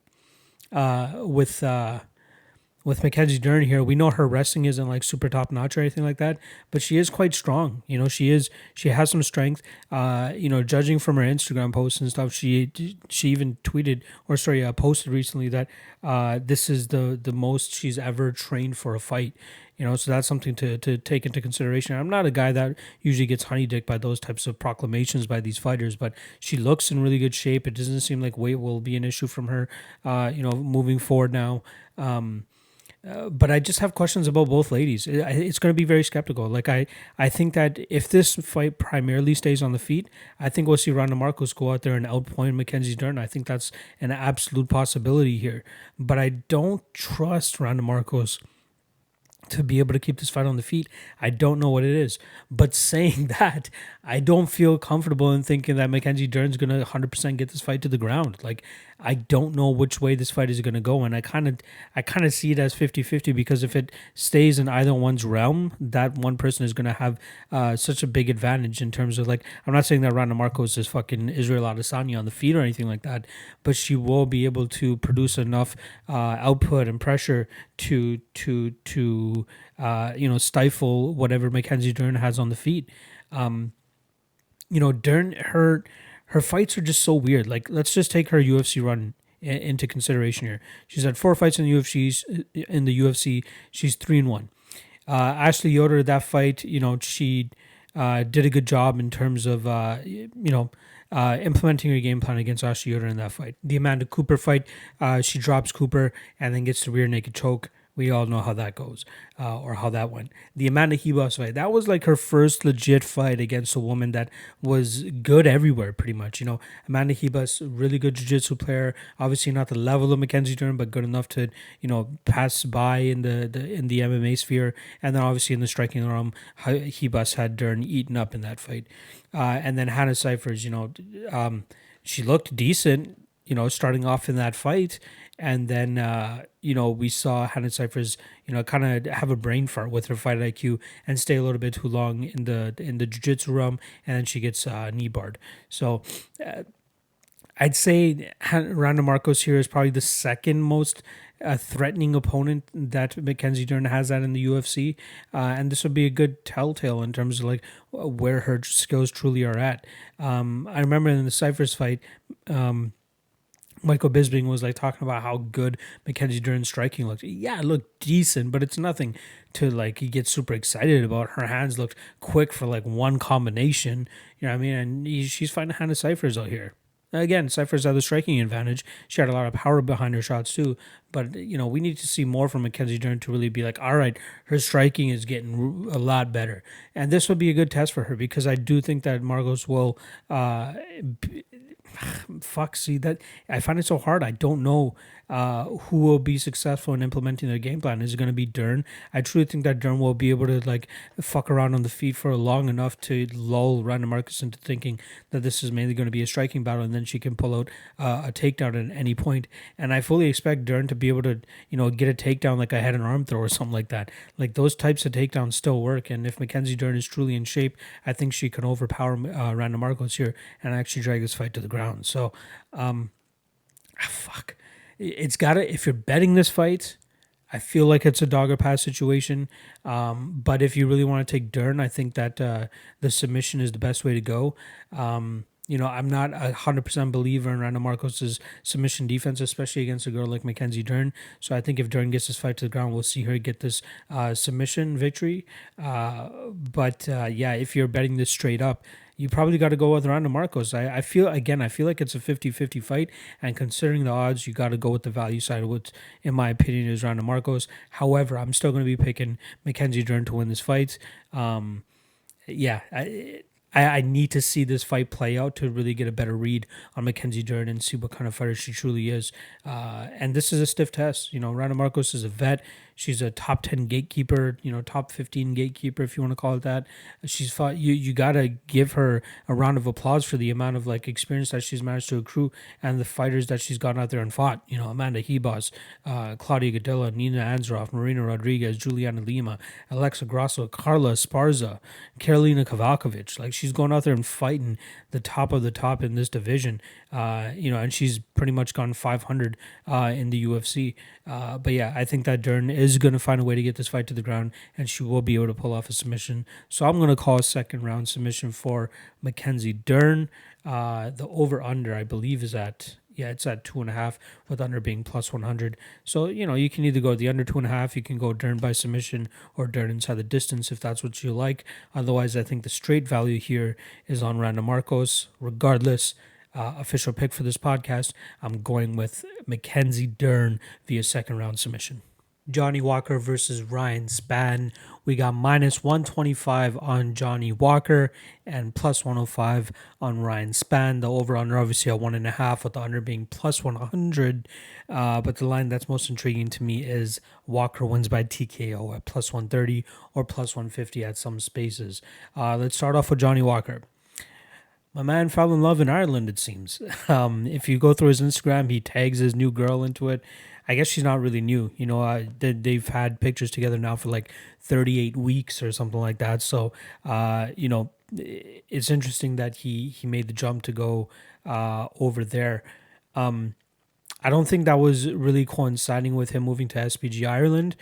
With Mackenzie Dern here, we know her wrestling isn't like super top notch or anything like that, but she is quite strong. She has some strength. Judging from her Instagram posts and stuff, she even posted recently that this is the most she's ever trained for a fight. So that's something to take into consideration. I'm not a guy that usually gets honeydicked by those types of proclamations by these fighters, but she looks in really good shape. It doesn't seem like weight will be an issue from her, moving forward now. But I just have questions about both ladies. It's going to be very skeptical. Like, I think that if this fight primarily stays on the feet, I think we'll see Randa Markos go out there and outpoint Mackenzie Dern. I think that's an absolute possibility here. But I don't trust Randa Markos to be able to keep this fight on the feet. I don't know what it is. But saying that, I don't feel comfortable in thinking that Mackenzie Dern's going to 100% get this fight to the ground. Like, I don't know which way this fight is going to go, and I kind of see it as 50-50, because if it stays in either one's realm, that one person is going to have such a big advantage in terms of, like, I'm not saying that Randa Markos is fucking Israel Adesanya on the feet or anything like that, but she will be able to produce enough output and pressure to stifle whatever Mackenzie Dern has on the feet. Dern, her fights are just so weird. Like, let's just take her UFC run into consideration here. She's had 4 fights in the UFC. She's 3-1. Ashley Yoder, that fight, she did a good job in terms of implementing her game plan against Ashley Yoder in that fight. The Amanda Cooper fight, she drops Cooper and then gets the rear naked choke. We all know how that goes, or how that went. The Amanda Ribas fight, that was like her first legit fight against a woman that was good everywhere, pretty much. Amanda Ribas, really good jiu-jitsu player. Obviously not the level of Mackenzie Dern, but good enough to, pass by in the MMA sphere. And then obviously in the striking realm, Ribas had Dern eaten up in that fight. And then Hannah Cifers, she looked decent, starting off in that fight. And then, we saw Hannah Cifers, kind of have a brain fart with her fight IQ and stay a little bit too long in the jiu-jitsu realm, and then she gets knee barred. So I'd say Randa Markos here is probably the second most threatening opponent that Mackenzie Dern has in the UFC, and this would be a good telltale in terms of like where her skills truly are at. I remember in the Cifers fight, Michael Bisping was like talking about how good Mackenzie Dern's striking looked. Yeah, it looked decent, but it's nothing to like he gets super excited about. Her hands looked quick for like one combination. You know what I mean? And she's fighting Hannah Cifers out here. Again, Cypher's had the striking advantage. She had a lot of power behind her shots too. But, we need to see more from Mackenzie Dern to really be like, all right, her striking is getting a lot better. And this would be a good test for her because I do think that Markos will see that I find it so hard. I don't know who will be successful in implementing their game plan. Is it going to be Dern? I truly think that Dern will be able to fuck around on the feet for long enough to lull Randa Markos into thinking that this is mainly going to be a striking battle, and then she can pull out a takedown at any point. And I fully expect Dern to be able to get a takedown like a head and arm throw or something like that. Like those types of takedowns still work. And if Mackenzie Dern is truly in shape, I think she can overpower Randa Markos here and actually drag this fight to the ground. So, fuck. It's gotta, if you're betting this fight, I feel like it's a dog or pass situation. But if you really want to take Dern, I think that the submission is the best way to go. I'm not 100% believer in Randa Markos' submission defense, especially against a girl like Mackenzie Dern. So I think if Dern gets this fight to the ground, we'll see her get this submission victory. But if you're betting this straight up, you probably got to go with Randa Markos. I feel like it's a 50-50 fight, and considering the odds, you got to go with the value side, which, in my opinion, is Randa Markos. However, I'm still going to be picking Mackenzie Dern to win this fight. I need to see this fight play out to really get a better read on Mackenzie Dern and see what kind of fighter she truly is. And this is a stiff test. Randa Markos is a vet. She's a top 10 gatekeeper, top 15 gatekeeper, if you want to call it that. She's fought. You got to give her a round of applause for the amount of experience that she's managed to accrue and the fighters that she's gone out there and fought. Amanda Hebos, Claudia Gadilla, Nina Ansaroff, Marina Rodriguez, Juliana Lima, Alexa Grasso, Carla Esparza, Karolina Kovalkovich. She's going out there and fighting the top of the top in this division. And she's pretty much gone 500 in the UFC. I think that Dern is going to find a way to get this fight to the ground, and she will be able to pull off a submission. So I'm going to call a second round submission for Mackenzie Dern. The over-under, I believe, is at... it's at 2.5 with under being plus 100. So, you can either go the under 2.5, you can go Dern by submission or Dern inside the distance if that's what you like. Otherwise, I think the straight value here is on Randa Markos. Regardless, official pick for this podcast, I'm going with Mackenzie Dern via second round submission. Johnny Walker versus Ryan Spann. We got minus 125 on Johnny Walker and plus 105 on Ryan Spann. The over-under obviously at 1.5 with the under being plus 100. But the line that's most intriguing to me is Walker wins by TKO at plus 130 or plus 150 at some spaces. Let's start off with Johnny Walker. My man fell in love in Ireland, it seems. If you go through his Instagram, he tags his new girl into it. I guess she's not really new. They've had pictures together now for 38 weeks or something like that. So, it's interesting that he made the jump to go over there. I don't think that was really coinciding with him moving to SPG Ireland.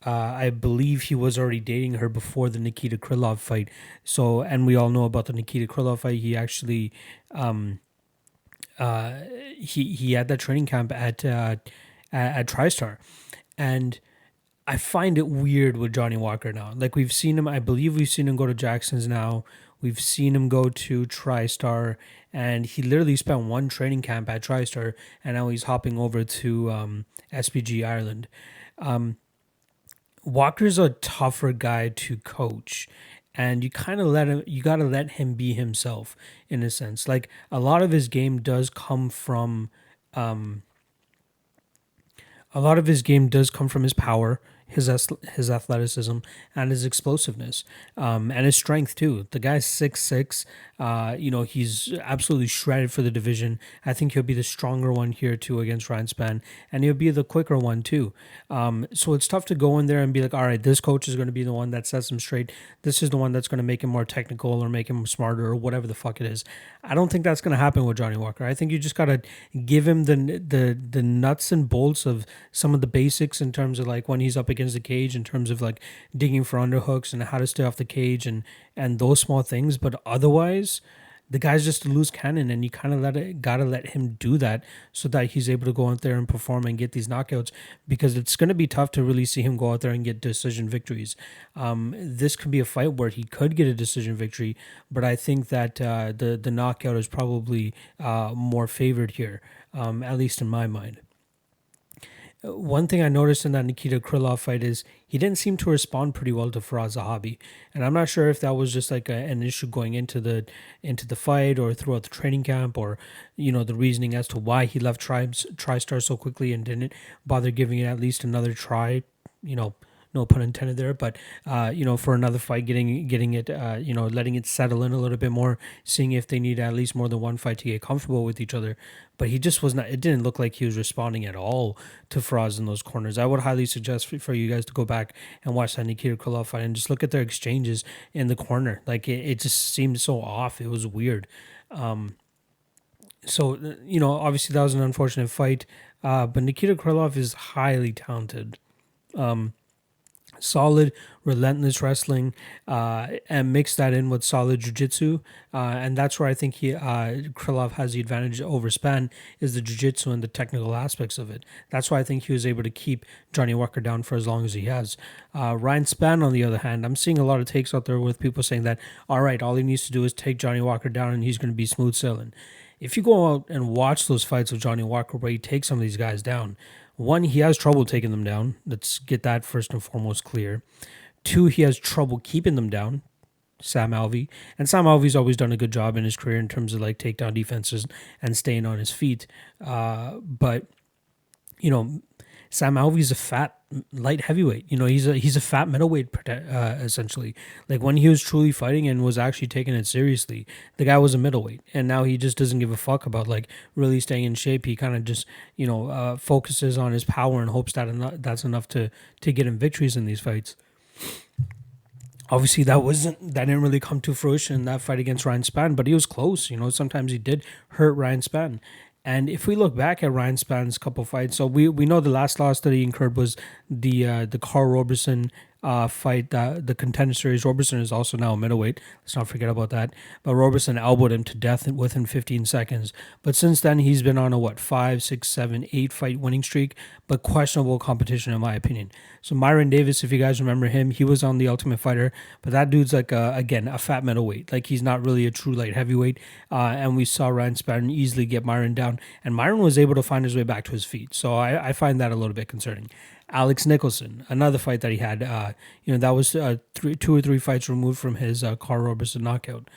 I believe he was already dating her before the Nikita Krylov fight. So, and we all know about the Nikita Krylov fight. He actually... he had that training camp at TriStar, and I find it weird with Johnny Walker now. We've seen him, I believe we've seen him go to Jackson's now. We've seen him go to TriStar, and he literally spent one training camp at TriStar, and now he's hopping over to SPG Ireland. Walker's a tougher guy to coach. And you kind of got to let him be himself in a sense. A lot of his game does come from, his power, his athleticism, and his explosiveness, and his strength too. The guy's 6'6". He's absolutely shredded for the division. I think he'll be the stronger one here too against Ryan Spann, and he'll be the quicker one too. So it's tough to go in there and be like, all right, this coach is going to be the one that sets him straight. This is the one that's going to make him more technical or make him smarter or whatever the fuck it is. I don't think that's going to happen with Johnny Walker. I think you just got to give him the nuts and bolts of some of the basics in terms of when he's up against the cage, in terms of digging for underhooks and how to stay off the cage and those small things. But otherwise, the guy's just a loose cannon, and you kind of gotta let him do that so that he's able to go out there and perform and get these knockouts, because it's going to be tough to really see him go out there and get decision victories. This could be a fight where he could get a decision victory, but I think that the knockout is probably more favored here, at least in my mind. One thing I noticed in that Nikita Krylov fight is he didn't seem to respond pretty well to Faraz Zahabi, and I'm not sure if that was just like an issue going into the fight or throughout the training camp, or the reasoning as to why he left TriStar so quickly and didn't bother giving it at least another try. No pun intended there, but for another fight, getting it, letting it settle in a little bit more, seeing if they need at least more than one fight to get comfortable with each other. But he just was not. It didn't look like he was responding at all to Faraz in those corners. I would highly suggest for you guys to go back and watch that Nikita Krylov fight and just look at their exchanges in the corner. Like it just seemed so off. It was weird. So obviously that was an unfortunate fight. But Nikita Krylov is highly talented. Solid, relentless wrestling, and mix that in with solid jiu-jitsu, and that's where I think Krylov has the advantage over Spann, is the jiu-jitsu and the technical aspects of it. That's why I think he was able to keep Johnny Walker down for as long as he has. Ryan Spann, on the other hand, I'm seeing a lot of takes out there with people saying that, all right, all he needs to do is take Johnny Walker down and he's going to be smooth sailing. If you go out and watch those fights of Johnny Walker where he takes some of these guys down, one, he has trouble taking them down. Let's get that first and foremost clear. Two, he has trouble keeping them down. Sam Alvey. And Sam Alvey's always done a good job in his career in terms of like takedown defenses and staying on his feet. But Sam Alvey's a fat light heavyweight. He's a fat middleweight, essentially. Like when he was truly fighting and was actually taking it seriously, the guy was a middleweight, and now he just doesn't give a fuck about like really staying in shape. He kind of just focuses on his power and hopes that that's enough to get him victories in these fights. Obviously, that didn't really come to fruition in that fight against Ryan Spann, but he was close. Sometimes he did hurt Ryan Spann. And if we look back at Ryan Spann's couple fights, so we know the last loss that he incurred was the Carl Roberson fight, the Contender Series. Roberson is also now a middleweight. Let's not forget about that. But Roberson elbowed him to death within 15 seconds. But since then, he's been on a 5, 6, 7, 8 fight winning streak, but questionable competition in my opinion. So Myron Davis, if you guys remember him, he was on The Ultimate Fighter, but that dude's like a fat middleweight. Like he's not really a true light heavyweight. And we saw Ryan Spann easily get Myron down, and Myron was able to find his way back to his feet. So I find that a little bit concerning. Alex Nicholson, another fight that he had, that was 2 or 3 fights removed from his Carl Roberson knockout.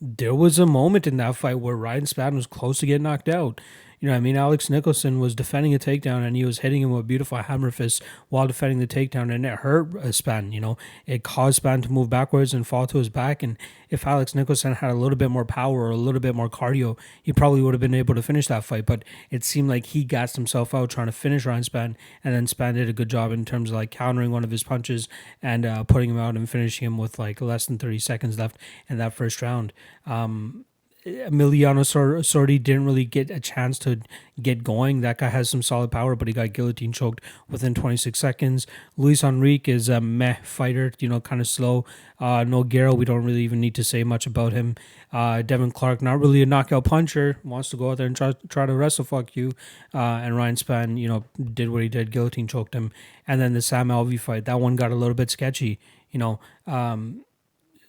There was a moment in that fight where Ryan Spann was close to getting knocked out. Alex Nicholson was defending a takedown, and he was hitting him with a beautiful hammer fist while defending the takedown, and it hurt Spann. It caused Spann to move backwards and fall to his back, and if Alex Nicholson had a little bit more power or a little bit more cardio, he probably would have been able to finish that fight, but it seemed like he gassed himself out trying to finish Ryan Spann, and then Spann did a good job in terms of like countering one of his punches and putting him out and finishing him with like less than 30 seconds left in that first round. Emiliano Sordi didn't really get a chance to get going. That guy has some solid power, but he got guillotine choked within 26 seconds. Luis Enrique is a meh fighter, kind of slow. Nogueira, we don't really even need to say much about him. Devin Clark, not really a knockout puncher, wants to go out there and try to wrestle fuck you. And Ryan Spann, did what he did, guillotine choked him. And then the Sam Alvey fight, that one got a little bit sketchy.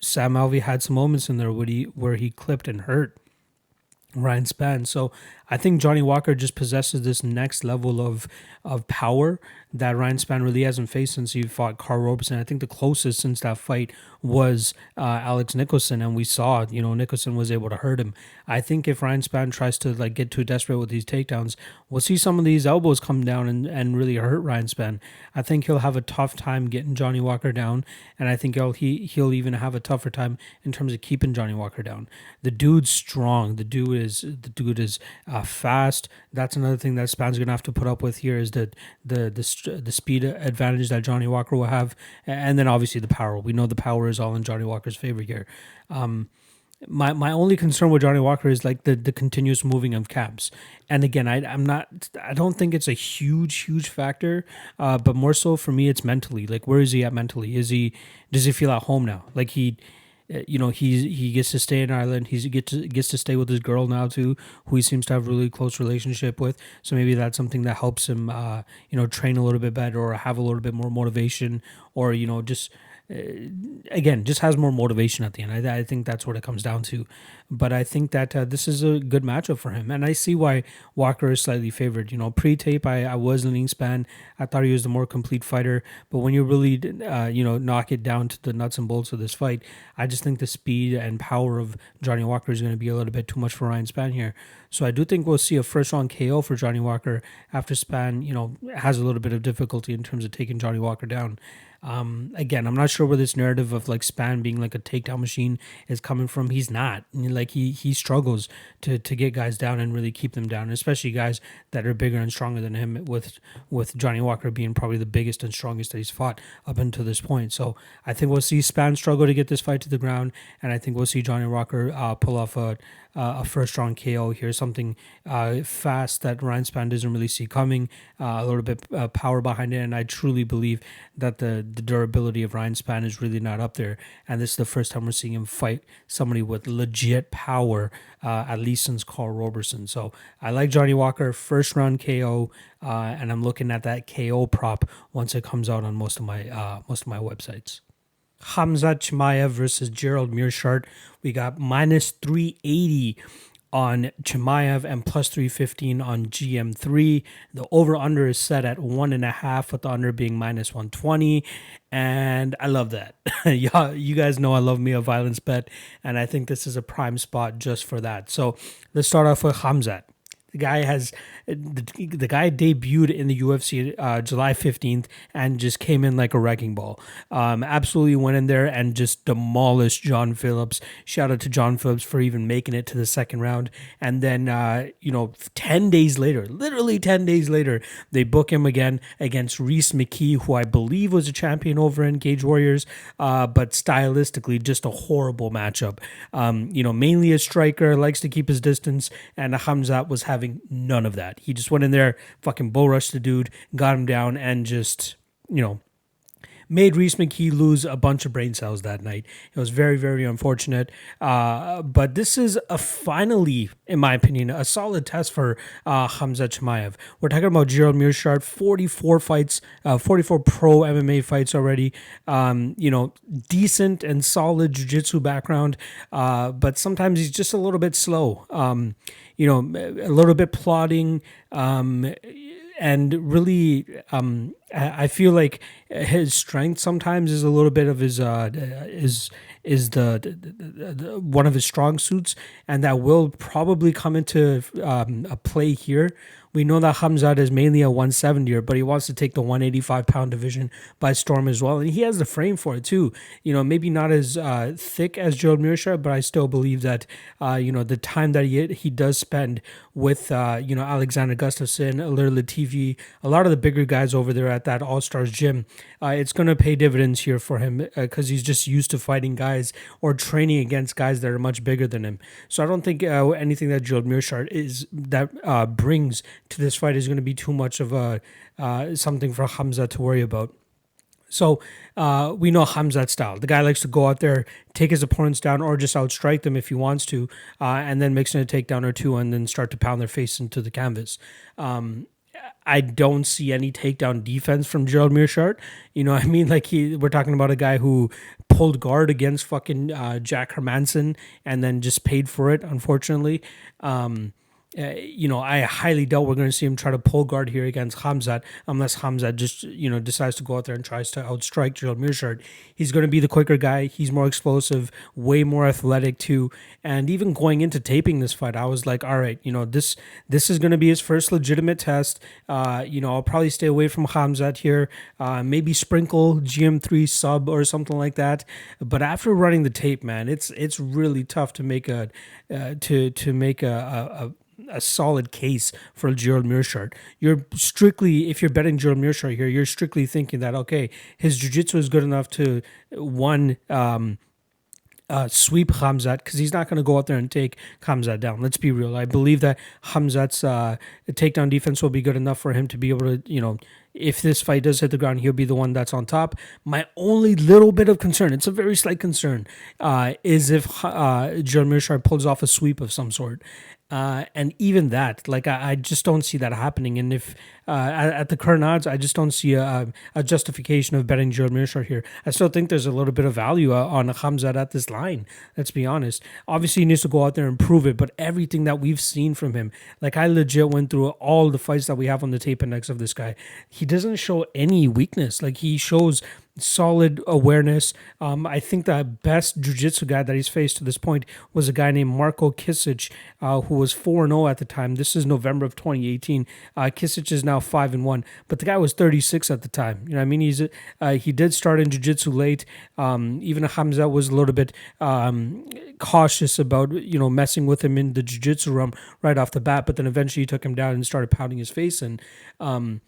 Sam Alvey had some moments in there where he clipped and hurt Ryan Spann. So I think Johnny Walker just possesses this next level of power that Ryan Spann really hasn't faced since he fought Carl Roberson. I think the closest since that fight was Alex Nicholson, and we saw, Nicholson was able to hurt him. I think if Ryan Spann tries to like get too desperate with these takedowns, we'll see some of these elbows come down and really hurt Ryan Spann. I think he'll have a tough time getting Johnny Walker down, and I think he'll even have a tougher time in terms of keeping Johnny Walker down. The dude's strong. The dude is fast. That's another thing that Spann's gonna have to put up with here, is the speed advantage that Johnny Walker will have, and then obviously the power. We know the power is all in Johnny Walker's favor here. My only concern with Johnny Walker is like the continuous moving of caps, and again, I don't think it's a huge factor, but more so for me it's mentally. Like, where is he at mentally? Does he feel at home now? Like he gets to stay in Ireland. He gets to stay with his girl now too, who he seems to have a really close relationship with. So maybe that's something that helps him, train a little bit better or have a little bit more motivation, or just again, just has more motivation at the end. I think that's what it comes down to. But I think that this is a good matchup for him. And I see why Walker is slightly favored. Pre-tape, I was leaning Spann. I thought he was the more complete fighter. But when you really, knock it down to the nuts and bolts of this fight, I just think the speed and power of Johnny Walker is going to be a little bit too much for Ryan Spann here. So I do think we'll see a first-round KO for Johnny Walker after Spann, has a little bit of difficulty in terms of taking Johnny Walker down. Again, I'm not sure where this narrative of like Spann being like a takedown machine is coming from. He's not. Like he struggles to get guys down and really keep them down, especially guys that are bigger and stronger than him. With Johnny Walker being probably the biggest and strongest that he's fought up until this point. So I think we'll see Spann struggle to get this fight to the ground, and I think we'll see Johnny Walker pull off a first round KO here, something fast that Ryan Spann doesn't really see coming, a little bit power behind it, and I truly believe that the durability of Ryan Spann is really not up there, and this is the first time we're seeing him fight somebody with legit power, at least since Carl Roberson. So I like Johnny Walker first round KO, and I'm looking at that KO prop once it comes out on most of my websites. Khamzat Chimaev versus Gerald Mirsad. We got minus 380 on Chimaev and plus 315 on GM3. The over-under is set at 1.5, with the under being minus 120. And I love that. Yeah, you guys know I love me a violence bet, and I think this is a prime spot just for that. So let's start off with Khamzat. The guy debuted in the UFC July 15th and just came in like a wrecking ball. Absolutely went in there and just demolished John Phillips. Shout out to John Phillips for even making it to the second round. And then, 10 days later, literally 10 days later, they book him again against Reese McKee, who I believe was a champion over in Cage Warriors, but stylistically just a horrible matchup. Mainly a striker, likes to keep his distance, and Khamzat was having none of that. He just went in there, fucking bull rushed the dude, got him down, and just, made Reese McKee lose a bunch of brain cells that night. It was very, very unfortunate. But this is finally, in my opinion, a solid test for Khamzat Chimaev. We're talking about Gerald Mirsad, 44 fights, 44 pro MMA fights already. Decent and solid jiu-jitsu background, but sometimes he's just a little bit slow. A little bit plodding, and really, I feel like his strength sometimes is a little bit of his the one of his strong suits, and that will probably come into a play here. We know that Khamzat is mainly a 170er, but he wants to take the 185-pound division by storm as well, and he has the frame for it too. Maybe not as thick as Gerald Mirsad, but I still believe that the time that he does spend with Alexander Gustafsson, Alir Latifi, a lot of the bigger guys over there at that All Stars gym, it's going to pay dividends here for him because he's just used to fighting guys or training against guys that are much bigger than him. So I don't think anything that Gerald Mirsad brings to this fight is going to be too much of a something for Khamzat to worry about. So we know Khamzat's style. The guy likes to go out there, take his opponents down, or just outstrike them if he wants to, and then mix in a takedown or two and then start to pound their face into the canvas. I don't see any takedown defense from Gerald Mirsad. We're talking about a guy who pulled guard against fucking Jack Hermanson and then just paid for it, unfortunately. I highly doubt we're going to see him try to pull guard here against Khamzat unless Khamzat just, decides to go out there and tries to outstrike Gerald Mirsad. He's going to be the quicker guy. He's more explosive, way more athletic too. And even going into taping this fight, I was like, all right, this is going to be his first legitimate test. I'll probably stay away from Khamzat here. Maybe sprinkle GM3 sub or something like that. But after running the tape, man, it's really tough to make a solid case for Gerald Mirsad. You're strictly, if you're betting Gerald Mirsad here, you're strictly thinking that, okay, his jiu-jitsu is good enough to, sweep Khamzat, because he's not going to go out there and take Khamzat down. Let's be real. I believe that Khamzat's takedown defense will be good enough for him to be able to, if this fight does hit the ground, he'll be the one that's on top. My only little bit of concern, it's a very slight concern, is if Jerome Mirsad pulls off a sweep of some sort. And even that, like, I just don't see that happening. And if at the current odds, I just don't see a justification of betting Jerome Mirsad here. I still think there's a little bit of value on Khamzat at this line. Let's be honest. Obviously, he needs to go out there and prove it. But everything that we've seen from him, like, I legit went through all the fights that we have on the tape index of this guy. He doesn't show any weakness. Like, he shows solid awareness. I think the best jiu-jitsu guy that he's faced to this point was a guy named Marko Kisic, who was 4-0 at the time. This is November of 2018. Kisic is now 5-1, but the guy was 36 at the time. You know what I mean? He did start in jiu-jitsu late. Even Khamzat was a little bit cautious about, messing with him in the jiu-jitsu room right off the bat, but then eventually he took him down and started pounding his face in. I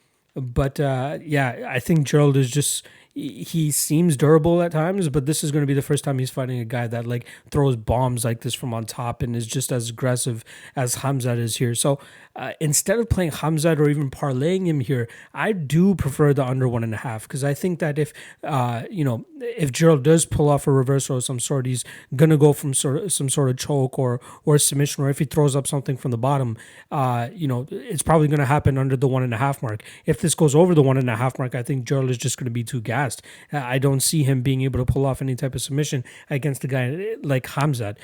think Gerald is just, he seems durable at times, but this is going to be the first time he's fighting a guy that like throws bombs like this from on top and is just as aggressive as Khamzat is here. So instead of playing Khamzat or even parlaying him here, I do prefer the under 1.5, because I think that if Gerald does pull off a reversal of some sort, he's gonna go from some sort of choke or submission, or if he throws up something from the bottom, it's probably gonna happen under the 1.5 mark. If this goes over the 1.5 mark, I think Gerald is just gonna be too gassed. I don't see him being able to pull off any type of submission against a guy like Khamzat.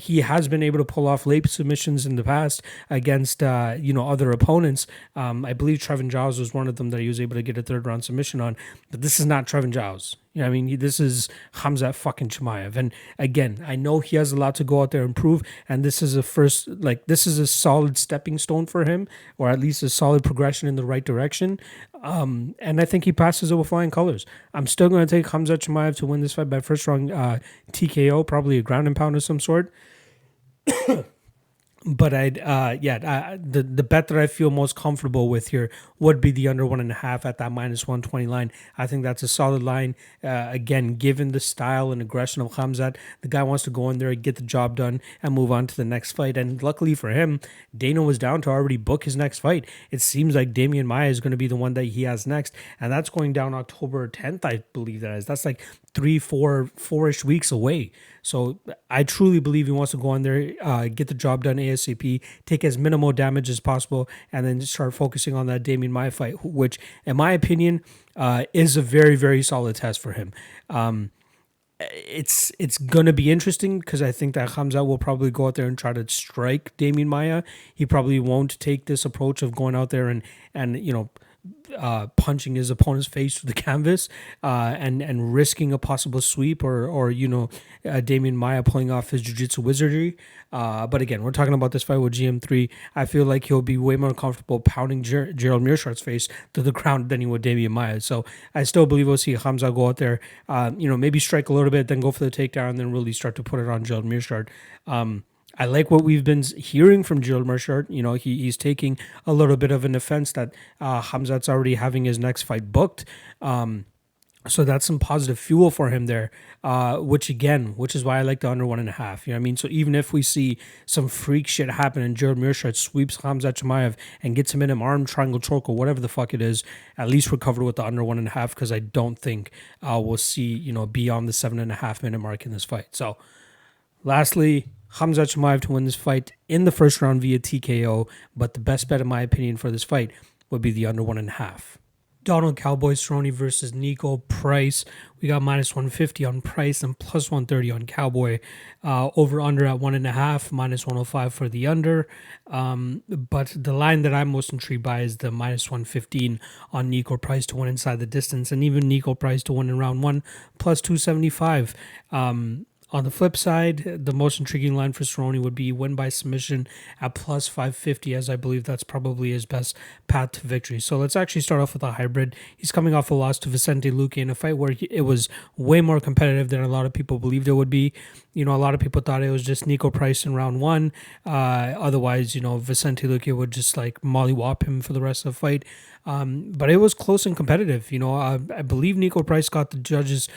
He has been able to pull off late submissions in the past against other opponents. I believe Trevin Giles was one of them that he was able to get a third round submission on, but this is not Trevin Giles. This is Khamzat fucking Chimaev. And again, I know he has a lot to go out there and prove, and this is this is a solid stepping stone for him, or at least a solid progression in the right direction. And I think he passes it with flying colors. I'm still going to take Khamzat Chimaev to win this fight by first round TKO, probably a ground and pound of some sort. But the bet that I feel most comfortable with here would be the under 1.5 at that -120 line. I think that's a solid line. Again, given the style and aggression of Khamzat, the guy wants to go in there and get the job done and move on to the next fight. And luckily for him, Dana was down to already book his next fight. It seems like Damian Maia is going to be the one that he has next, and that's going down October 10th, I believe that is. That's like 4-ish weeks away. So I truly believe he wants to go in there, get the job done ASAP, take as minimal damage as possible, and then just start focusing on that Damian Maia fight, which, in my opinion, is a very, very solid test for him. It's gonna be interesting because I think that Khamzat will probably go out there and try to strike Damian Maia. He probably won't take this approach of going out there and punching his opponent's face through the canvas and risking a possible sweep or Damian Maia pulling off his jiu-jitsu wizardry. But again, we're talking about this fight with GM3. I feel like he'll be way more comfortable pounding Gerald Mearshardt's face to the ground than he would Damian Maia. So I still believe we'll see Khamzat go out there, maybe strike a little bit, then go for the takedown, and then really start to put it on Gerald Mearshard. I like what we've been hearing from Gerald Mearshard. He's taking a little bit of an offense that Khamzat's already having his next fight booked. So that's some positive fuel for him there, which is why I like the under 1.5. So even if we see some freak shit happen and Gerald Mearshard sweeps Khamzat Chimaev and gets him in an arm triangle choke or whatever the fuck it is, at least we're covered with the under 1.5, because I don't think we'll see, beyond the 7.5 minute mark in this fight. So lastly, Khamzat Chimaev to win this fight in the first round via TKO, but the best bet in my opinion for this fight would be the under 1.5. Donald Cowboy Cerrone versus Nico Price. We got -150 on Price and +130 on Cowboy. Over under at 1.5, -105 for the under. But the line that I'm most intrigued by is the -115 on Nico Price to win inside the distance, and even Nico Price to win in round 1, +275. On the flip side, the most intriguing line for Cerrone would be win by submission at +550, as I believe that's probably his best path to victory. So let's actually start off with a hybrid. He's coming off a loss to Vicente Luque in a fight where it was way more competitive than a lot of people believed it would be. A lot of people thought it was just Nico Price in round 1. Otherwise, Vicente Luque would just like mollywop him for the rest of the fight. But it was close and competitive. I believe Nico Price got the judges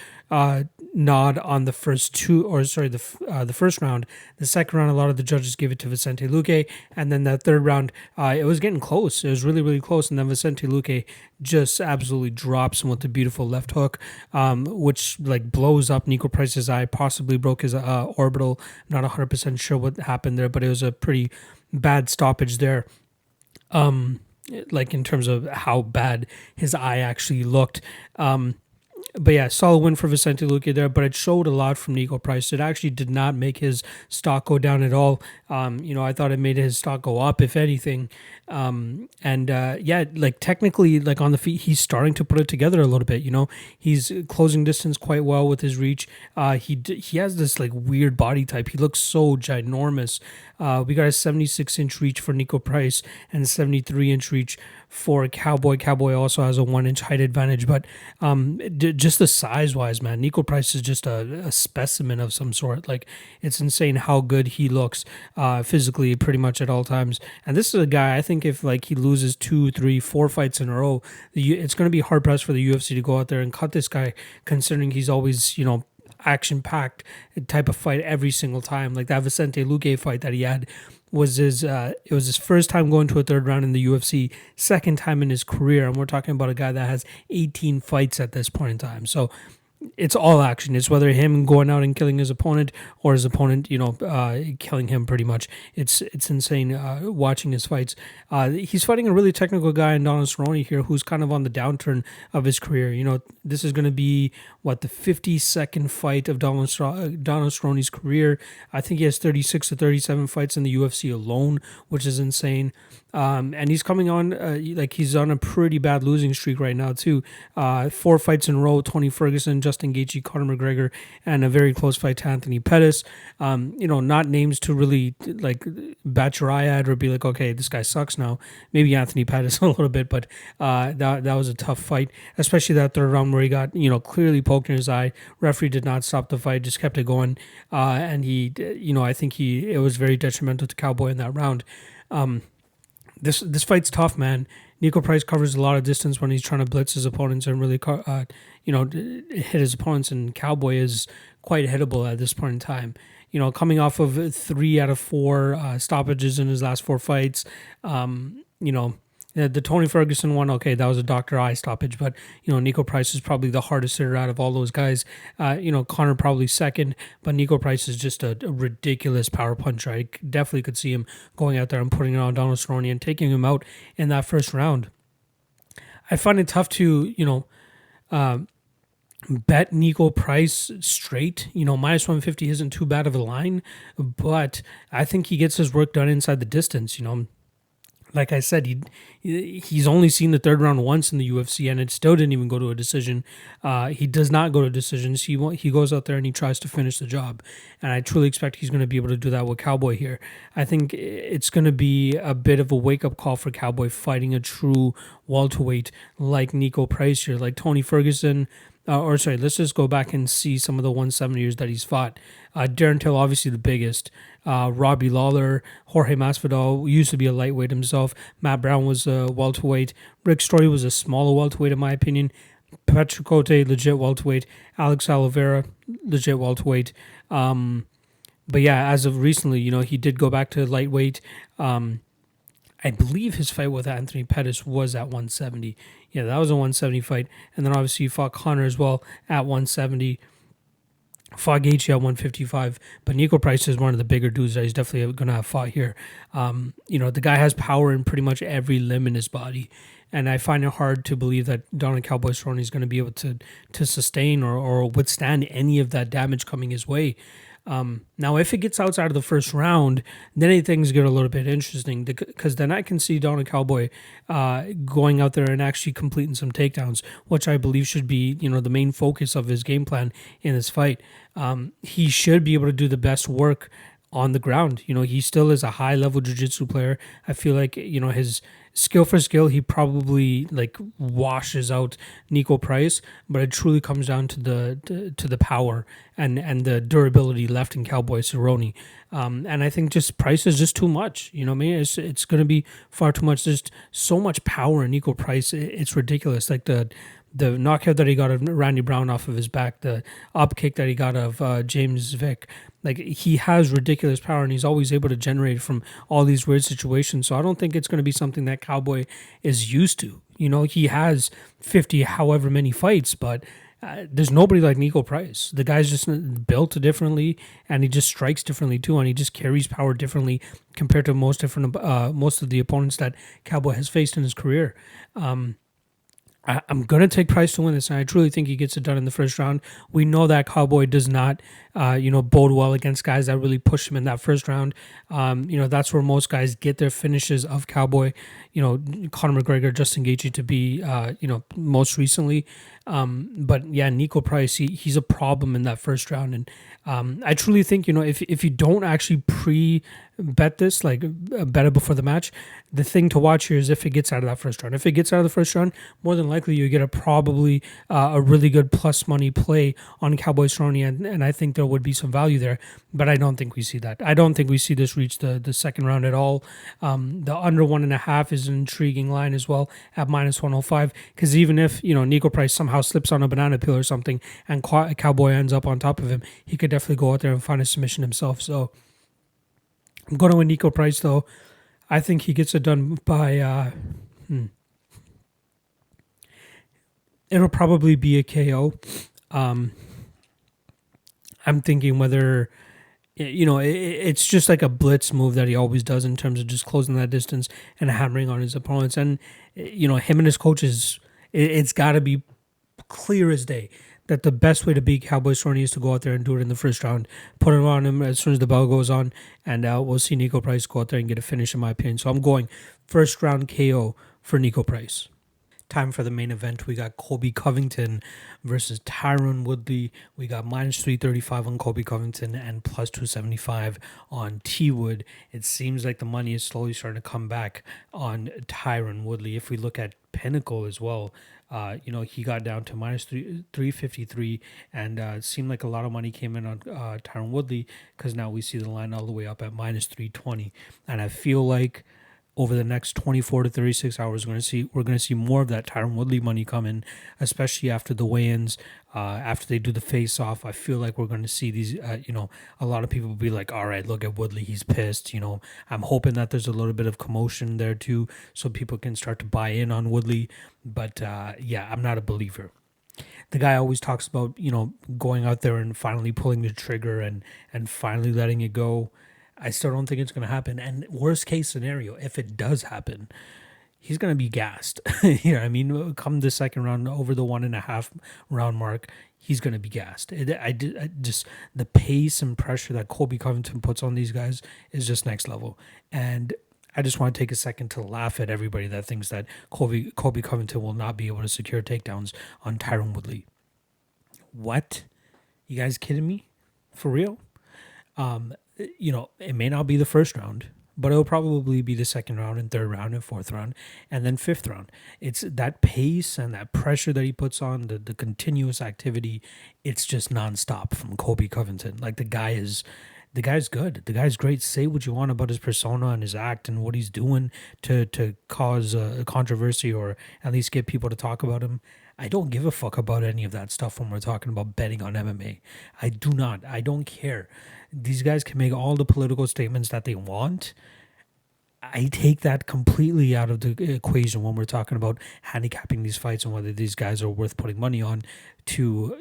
nod on the first the first round. The second round, a lot of the judges gave it to Vicente Luque, and then that third round, it was getting close. It was really, really close, and then Vicente Luque just absolutely drops him with a beautiful left hook, which like blows up Nico Price's eye, possibly broke his orbital. I'm not 100% sure what happened there, but it was a pretty bad stoppage there. Like in terms of how bad his eye actually looked. But yeah, solid win for Vicente Luque there, but it showed a lot from Nico Price. It actually did not make his stock go down at all. I thought it made his stock go up, if anything. Like technically, like on the feet, he's starting to put it together a little bit. He's closing distance quite well with his reach. He has this like weird body type. He looks so ginormous. We got a 76-inch reach for Nico Price and 73-inch reach for Cowboy. Cowboy also has a 1-inch height advantage, but just the size-wise, man, Nico Price is just a specimen of some sort. Like, it's insane how good he looks physically pretty much at all times. And this is a guy, I think if like he loses 2, 3, 4 fights in a row, it's going to be hard-pressed for the UFC to go out there and cut this guy, considering he's always, action-packed type of fight every single time. Like that Vicente Luque fight that he had was his first time going to a third round in the UFC, second time in his career, and we're talking about a guy that has 18 fights at this point in time. So it's all action. It's whether him going out and killing his opponent or his opponent, killing him pretty much. It's insane watching his fights. He's fighting a really technical guy in Donald Cerrone here, who's kind of on the downturn of his career. This is going to be, the 52nd fight of Donald Cerrone's career. I think he has 36 to 37 fights in the UFC alone, which is insane. And he's coming on, he's on a pretty bad losing streak right now, too. 4 fights in a row: Tony Ferguson, Justin Gaethje, Conor McGregor, and a very close fight to Anthony Pettis. Not names to really, bat your eye at or be like, okay, this guy sucks now. Maybe Anthony Pettis a little bit, but that was a tough fight, especially that third round where he got, clearly poked in his eye. Referee did not stop the fight, just kept it going. And he, I think it was very detrimental to Cowboy in that round. This fight's tough, man. Nico Price covers a lot of distance when he's trying to blitz his opponents and really, hit his opponents, and Cowboy is quite hittable at this point in time. Coming off of 3 out of 4 stoppages in his last 4 fights, the Tony Ferguson one, okay, that was a Dr. Eye stoppage, but, Nico Price is probably the hardest hitter out of all those guys. Conor probably second, but Nico Price is just a ridiculous power puncher. I definitely could see him going out there and putting it on Donald Cerrone and taking him out in that first round. I find it tough to, bet Nico Price straight. Minus 150 isn't too bad of a line, but I think he gets his work done inside the distance. Like I said, he's only seen the third round once in the UFC, and it still didn't even go to a decision. He does not go to decisions. He goes out there and he tries to finish the job, and I truly expect he's going to be able to do that with Cowboy here. I think it's going to be a bit of a wake-up call for Cowboy fighting a true welterweight like Nico Price here, like Tony Ferguson. Let's just go back and see some of the 170ers that he's fought. Darren Till, obviously the biggest. Robbie Lawler, Jorge Masvidal used to be a lightweight himself. Matt Brown was a welterweight. Rick Story was a smaller welterweight in my opinion. Patrick Cote, legit welterweight. Alex Oliveira, legit welterweight. But yeah, as of recently, he did go back to lightweight. I believe his fight with Anthony Pettis was at 170. Yeah, that was a 170 fight. And then obviously he fought Conor as well at 170. Fought Gaethje at 155. But Nico Price is one of the bigger dudes that he's definitely going to have fought here. The guy has power in pretty much every limb in his body. And I find it hard to believe that Donald Cowboy Cerrone is going to be able to sustain or withstand any of that damage coming his way. Now, if it gets outside of the first round, then things get a little bit interesting, because then I can see Donald Cowboy going out there and actually completing some takedowns, which I believe should be, the main focus of his game plan in this fight. He should be able to do the best work on the ground. He still is a high level jiu-jitsu player. I feel like, his skill for skill, he probably like washes out Nico Price, but it truly comes down to the power and the durability left in Cowboy Cerrone. And I think just Price is just too much. You know what I mean? It's going to be far too much. There's so much power in Nico Price. It's ridiculous. Like the knockout that he got of Randy Brown off of his back, the up kick that he got of James Vick. Like, he has ridiculous power, and he's always able to generate from all these weird situations. So I don't think it's going to be something that Cowboy is used to. He has 50 however many fights, but there's nobody like Nico Price. The guy's just built differently, and he just strikes differently too, and he just carries power differently compared to most of the opponents that Cowboy has faced in his career. I'm going to take Price to win this, and I truly think he gets it done in the first round. We know that Cowboy does not, bode well against guys that really push him in that first round. That's where most guys get their finishes of Cowboy. Conor McGregor, Justin Gaethje to be, most recently. But yeah, Nico Price, he's a problem in that first round. And I truly think, if you don't actually pre-bet this, like bet it before the match, the thing to watch here is if it gets out of that first round. If it gets out of the first round, more than likely you get probably a really good plus money play on Cowboy Cerrone, and I think there would be some value there, but I don't think we see that. I don't think we see this reach the second round at all. The under 1.5 is an intriguing line as well at -105, because even if Nico Price somehow slips on a banana peel or something and Cowboy ends up on top of him, he could definitely go out there and find a submission himself. So I'm going with Nico Price, though. I think he gets it done by it'll probably be a KO. I'm thinking whether it's just like a blitz move that he always does in terms of just closing that distance and hammering on his opponents. And him and his coaches, it's got to be clear as day that the best way to beat Cowboy Cerrone is to go out there and do it in the first round, put it on him as soon as the bell goes on, and we'll see Nico Price go out there and get a finish, in my opinion. So I'm going first round KO for Nico Price. Time for the main event. We got Colby Covington versus Tyron Woodley. We got -335 on Colby Covington and +275 on T Wood. It seems like the money is slowly starting to come back on Tyron Woodley. If we look at Pinnacle as well, he got down to -353, and it seemed like a lot of money came in on Tyron Woodley, because now we see the line all the way up at -320, and I feel like over the next 24 to 36 hours, we're going to see more of that Tyron Woodley money come in, especially after the weigh-ins, after they do the face-off. I feel like we're going to see these, a lot of people will be like, all right, look at Woodley, he's pissed. I'm hoping that there's a little bit of commotion there too, so people can start to buy in on Woodley. But I'm not a believer. The guy always talks about, going out there and finally pulling the trigger and finally letting it go. I still don't think it's going to happen. And worst case scenario, if it does happen, he's going to be gassed. Come the second round, over the 1.5 round mark, he's going to be gassed. I just the pace and pressure that Colby Covington puts on these guys is just next level. And I just want to take a second to laugh at everybody that thinks that Colby Covington will not be able to secure takedowns on Tyron Woodley. What? You guys kidding me? For real? It may not be the first round, but it'll probably be the second round and third round and fourth round and then fifth round. It's that pace and that pressure that he puts on, the continuous activity. It's just nonstop from Colby Covington. Like, the guy's good. The guy's great. Say what you want about his persona and his act and what he's doing to cause a controversy or at least get people to talk about him. I don't give a fuck about any of that stuff when we're talking about betting on MMA. I do not. I don't care. These guys can make all the political statements that they want. I take that completely out of the equation when we're talking about handicapping these fights and whether these guys are worth putting money on to,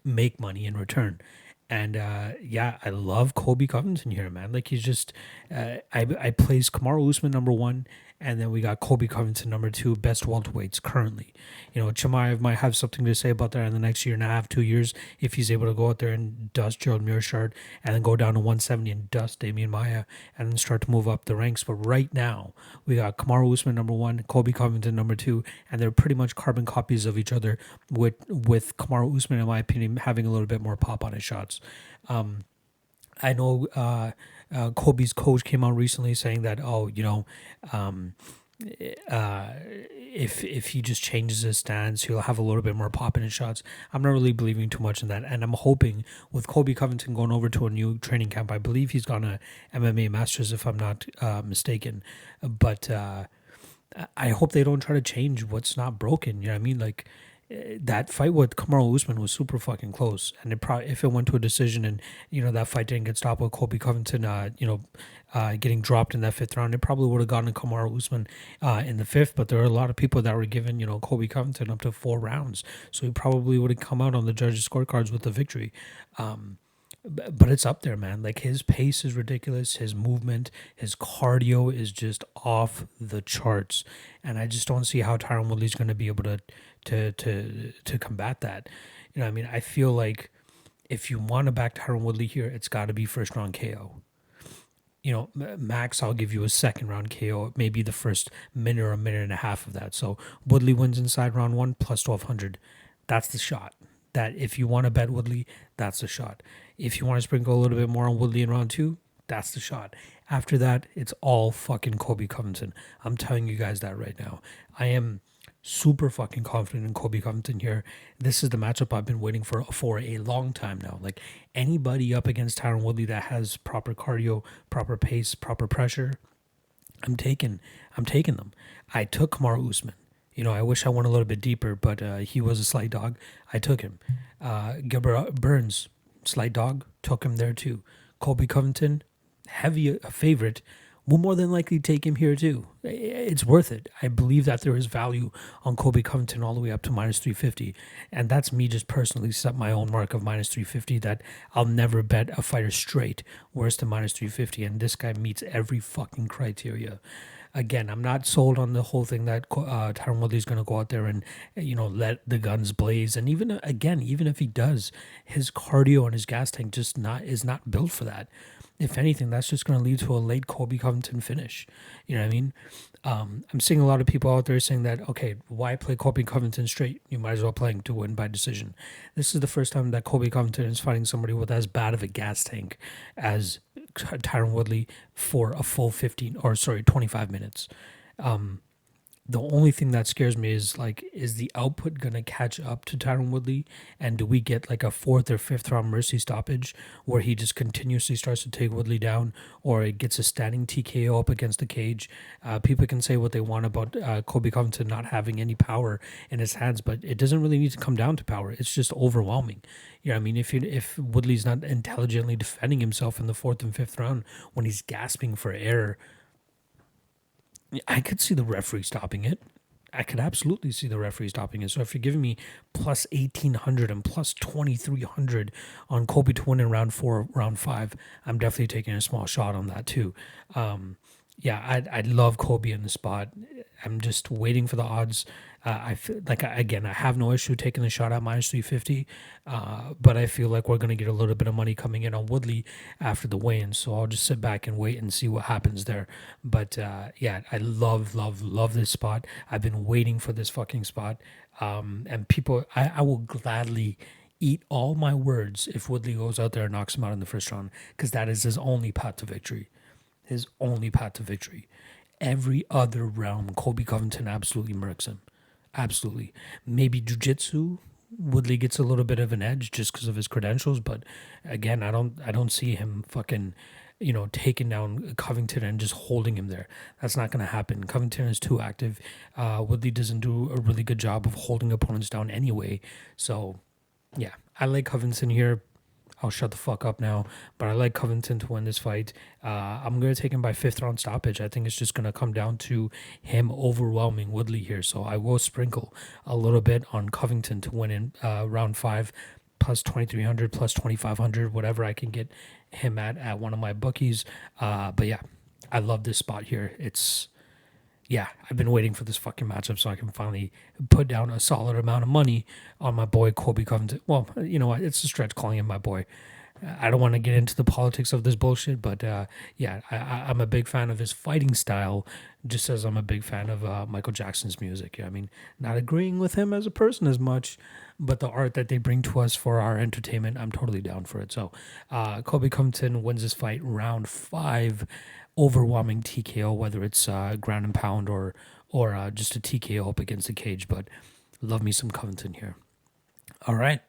make money in return. And I love Colby Covington here, man. Like, he's just, I place Kamaru Usman number 1, and then we got Colby Covington number 2, best welterweights currently. Chimaev might have something to say about that in the next year and a half, 2 years, if he's able to go out there and dust Gerald Mirsad and then go down to 170 and dust Damian Maia and then start to move up the ranks. But right now, we got Kamaru Usman number 1, Colby Covington number 2, and they're pretty much carbon copies of each other, with Kamaru Usman, in my opinion, having a little bit more pop on his shots. I know Kobe's coach came out recently saying that, um, if he just changes his stance, he'll have a little bit more pop in his shots. I'm not really believing too much in that, and I'm hoping with Kobe Covington going over to a new training camp. I believe he's gone to MMA Masters, if I'm not mistaken. But I hope they don't try to change what's not broken. You know what I mean? Like that fight with Kamaru Usman was super fucking close, and it probably, if it went to a decision, and that fight didn't get stopped with Kobe Covington, getting dropped in that fifth round, it probably would have gone to Kamaru Usman in the fifth. But there are a lot of people that were giving Kobe Covington up to 4 rounds, so he probably would have come out on the judges' scorecards with the victory. But it's up there, man. Like his pace is ridiculous. His movement, his cardio is just off the charts, and I just don't see how Tyron Woodley's going to be able to combat that. I mean, I feel like if you want to back Tyron Woodley here, it's got to be first round KO. Max, I'll give you a second round KO, maybe the first minute or a minute and a half of that. So Woodley wins inside round 1 plus 1,200. That's the shot. That if you want to bet Woodley, that's the shot. If you want to sprinkle a little bit more on Woodley in round 2, that's the shot. After that, it's all fucking Kobe Covington. I'm telling you guys that right now. I am super fucking confident in Kobe Covington here. This is the matchup I've been waiting for a long time now. Like anybody up against Tyron Woodley that has proper cardio, proper pace, proper pressure, I'm taking them. I took Kamaru Usman. I wish I went a little bit deeper, but he was a slight dog. I took him. Gilbert Burns, slight dog, took him there too. Kobe Covington, heavy a favorite, will more than likely take him here too. It's worth it. I believe that there is value on Kobe Covington all the way up to minus 350. And that's me just personally set my own mark of minus 350 that I'll never bet a fighter straight worse than minus 350. And this guy meets every fucking criteria. Again, I'm not sold on the whole thing that Tyron Woodley is going to go out there and let the guns blaze. And even if he does, his cardio and his gas tank is not built for that. If anything, that's just going to lead to a late Kobe Covington finish. You know what I mean? I'm seeing a lot of people out there saying that, okay, why play Kobe Covington straight? You might as well play him to win by decision. This is the first time that Kobe Covington is fighting somebody with as bad of a gas tank as Tyron Woodley for a full 25 minutes. The only thing that scares me is the output going to catch up to Tyron Woodley? And do we get like a 4th or 5th round mercy stoppage where he just continuously starts to take Woodley down, or it gets a standing TKO up against the cage? People can say what they want about Kobe Covington not having any power in his hands, but it doesn't really need to come down to power. It's just overwhelming. I mean, if Woodley's not intelligently defending himself in the 4th and 5th round when he's gasping for air, I could see the referee stopping it. I could absolutely see the referee stopping it. So if you're giving me plus 1,800 and plus 2,300 on Kobe to win in round 4, round 5, I'm definitely taking a small shot on that too. I'd love Kobe in the spot. I'm just waiting for the odds. I feel like, again, I have no issue taking the shot at minus 350, but I feel like we're going to get a little bit of money coming in on Woodley after the weigh-in, so I'll just sit back and wait and see what happens there. But I love this spot. I've been waiting for this fucking spot, and people, I will gladly eat all my words if Woodley goes out there and knocks him out in the first round, because that is his only path to victory. Every other round, Kobe Covington absolutely murks him. Absolutely. Maybe jiu-jitsu, Woodley gets a little bit of an edge just because of his credentials, but again, I don't see him fucking, taking down Covington and just holding him there. That's not going to happen. Covington is too active. Woodley doesn't do a really good job of holding opponents down anyway. So, yeah, I like Covington here. I'll shut the fuck up now, but I like Covington to win this fight. I'm going to take him by 5th round stoppage. I think it's just going to come down to him overwhelming Woodley here. So I will sprinkle a little bit on Covington to win in round 5, plus 2,300, plus 2,500, whatever I can get him at one of my bookies. But yeah, I love this spot here. I've been waiting for this fucking matchup so I can finally put down a solid amount of money on my boy Kobe Covington. Well, you know what? It's a stretch calling him my boy. I don't want to get into the politics of this bullshit, but yeah, I'm a big fan of his fighting style, just as I'm a big fan of Michael Jackson's music. I mean, not agreeing with him as a person as much, but the art that they bring to us for our entertainment, I'm totally down for it. So, Colby Covington wins this fight round 5, overwhelming TKO, whether it's ground and pound or just a TKO up against the cage. But love me some Covington here. All right.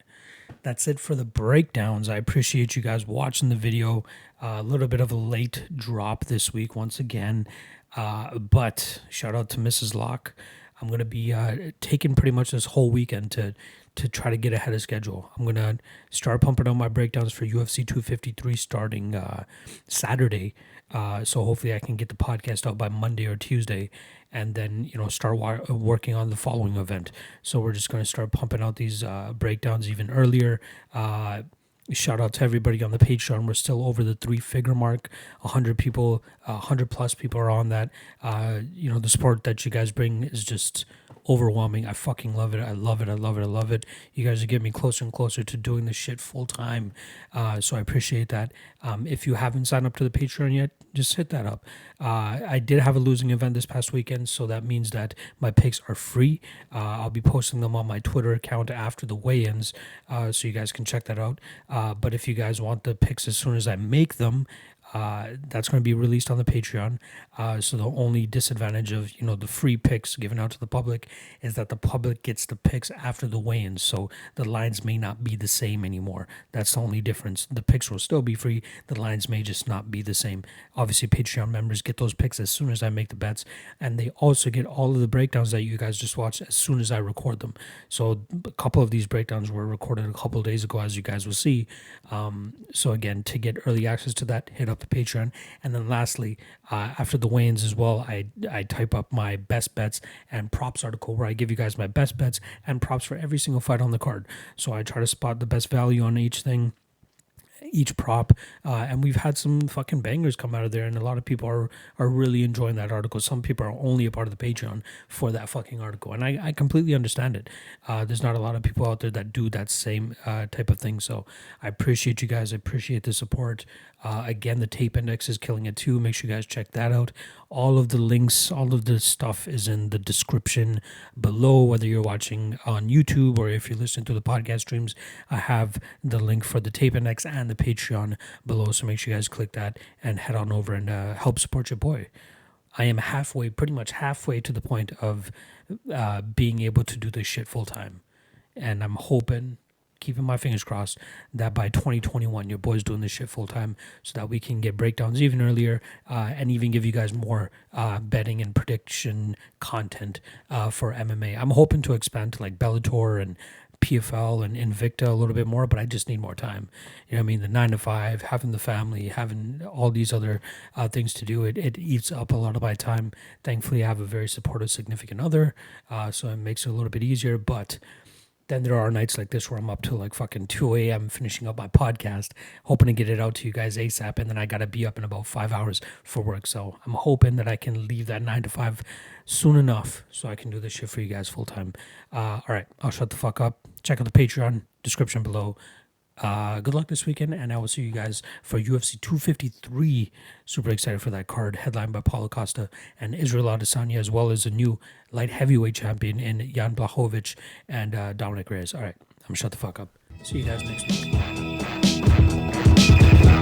That's it for the breakdowns. I appreciate you guys watching the video. A little bit of a late drop this week once again. But shout out to Mrs. Locke. I'm going to be taking pretty much this whole weekend to try to get ahead of schedule. I'm going to start pumping out my breakdowns for UFC 253 starting Saturday. So hopefully I can get the podcast out by Monday or Tuesday, and then start working on the following event. So we're just going to start pumping out these breakdowns even earlier. Shout out to everybody on the Patreon. We're still over the 3-figure mark. 100 people, 100 plus people are on that. The support that you guys bring is just overwhelming. I fucking love it. I love it. I love it. I love it. You guys are getting me closer and closer to doing this shit full time. So I appreciate that. If you haven't signed up to the Patreon yet, just hit that up. I did have a losing event this past weekend, so that means that my picks are free. I'll be posting them on my Twitter account after the weigh-ins, so you guys can check that out. But if you guys want the picks as soon as I make them, that's going to be released on the Patreon. So the only disadvantage of the free picks given out to the public is that the public gets the picks after the weigh-ins, so the lines may not be the same anymore. That's the only difference. The picks will still be free. The lines may just not be the same. Obviously, Patreon members get those picks as soon as I make the bets, and they also get all of the breakdowns that you guys just watched as soon as I record them. So a couple of these breakdowns were recorded a couple of days ago, as you guys will see. So again, to get early access to that, hit up the Patreon. And then lastly, after the weigh-ins as well, I type up my best bets and props article where I give you guys my best bets and props for every single fight on the card. So I try to spot the best value on each thing, each prop, and we've had some fucking bangers come out of there, and a lot of people are really enjoying that article. Some people are only a part of the Patreon for that fucking article, and I completely understand it. There's not a lot of people out there that do that same type of thing, so I appreciate you guys. I appreciate the support. Again, the tape index is killing it too. Make sure you guys check that out. All of the links, all of the stuff is in the description below, whether you're watching on YouTube or if you're listening to the podcast streams. I have the link for the tape index and the Patreon below, so make sure you guys click that and head on over and help support your boy. I am pretty much halfway to the point of being able to do this shit full time, and I'm hoping, keeping my fingers crossed, that by 2021 your boy's doing this shit full time, so that we can get breakdowns even earlier, and even give you guys more betting and prediction content for MMA. I'm hoping to expand to like Bellator and PFL and Invicta a little bit more, but I just need more time. You know what I mean? The 9 to 5, having the family, having all these other things to do, it eats up a lot of my time. Thankfully, I have a very supportive significant other, so it makes it a little bit easier, but then there are nights like this where I'm up till like fucking 2 a.m. finishing up my podcast, hoping to get it out to you guys ASAP, and then I got to be up in about 5 hours for work. So I'm hoping that I can leave that 9 to 5 soon enough so I can do this shit for you guys full time. All right, I'll shut the fuck up. Check out the Patreon, description below. Good luck this weekend, and I will see you guys for UFC 253. Super excited for that card, headlined by Paulo Costa and Israel Adesanya, as well as a new light heavyweight champion in Jan Blachowicz and Dominic Reyes. All right, I'm gonna shut the fuck up. See you guys next week.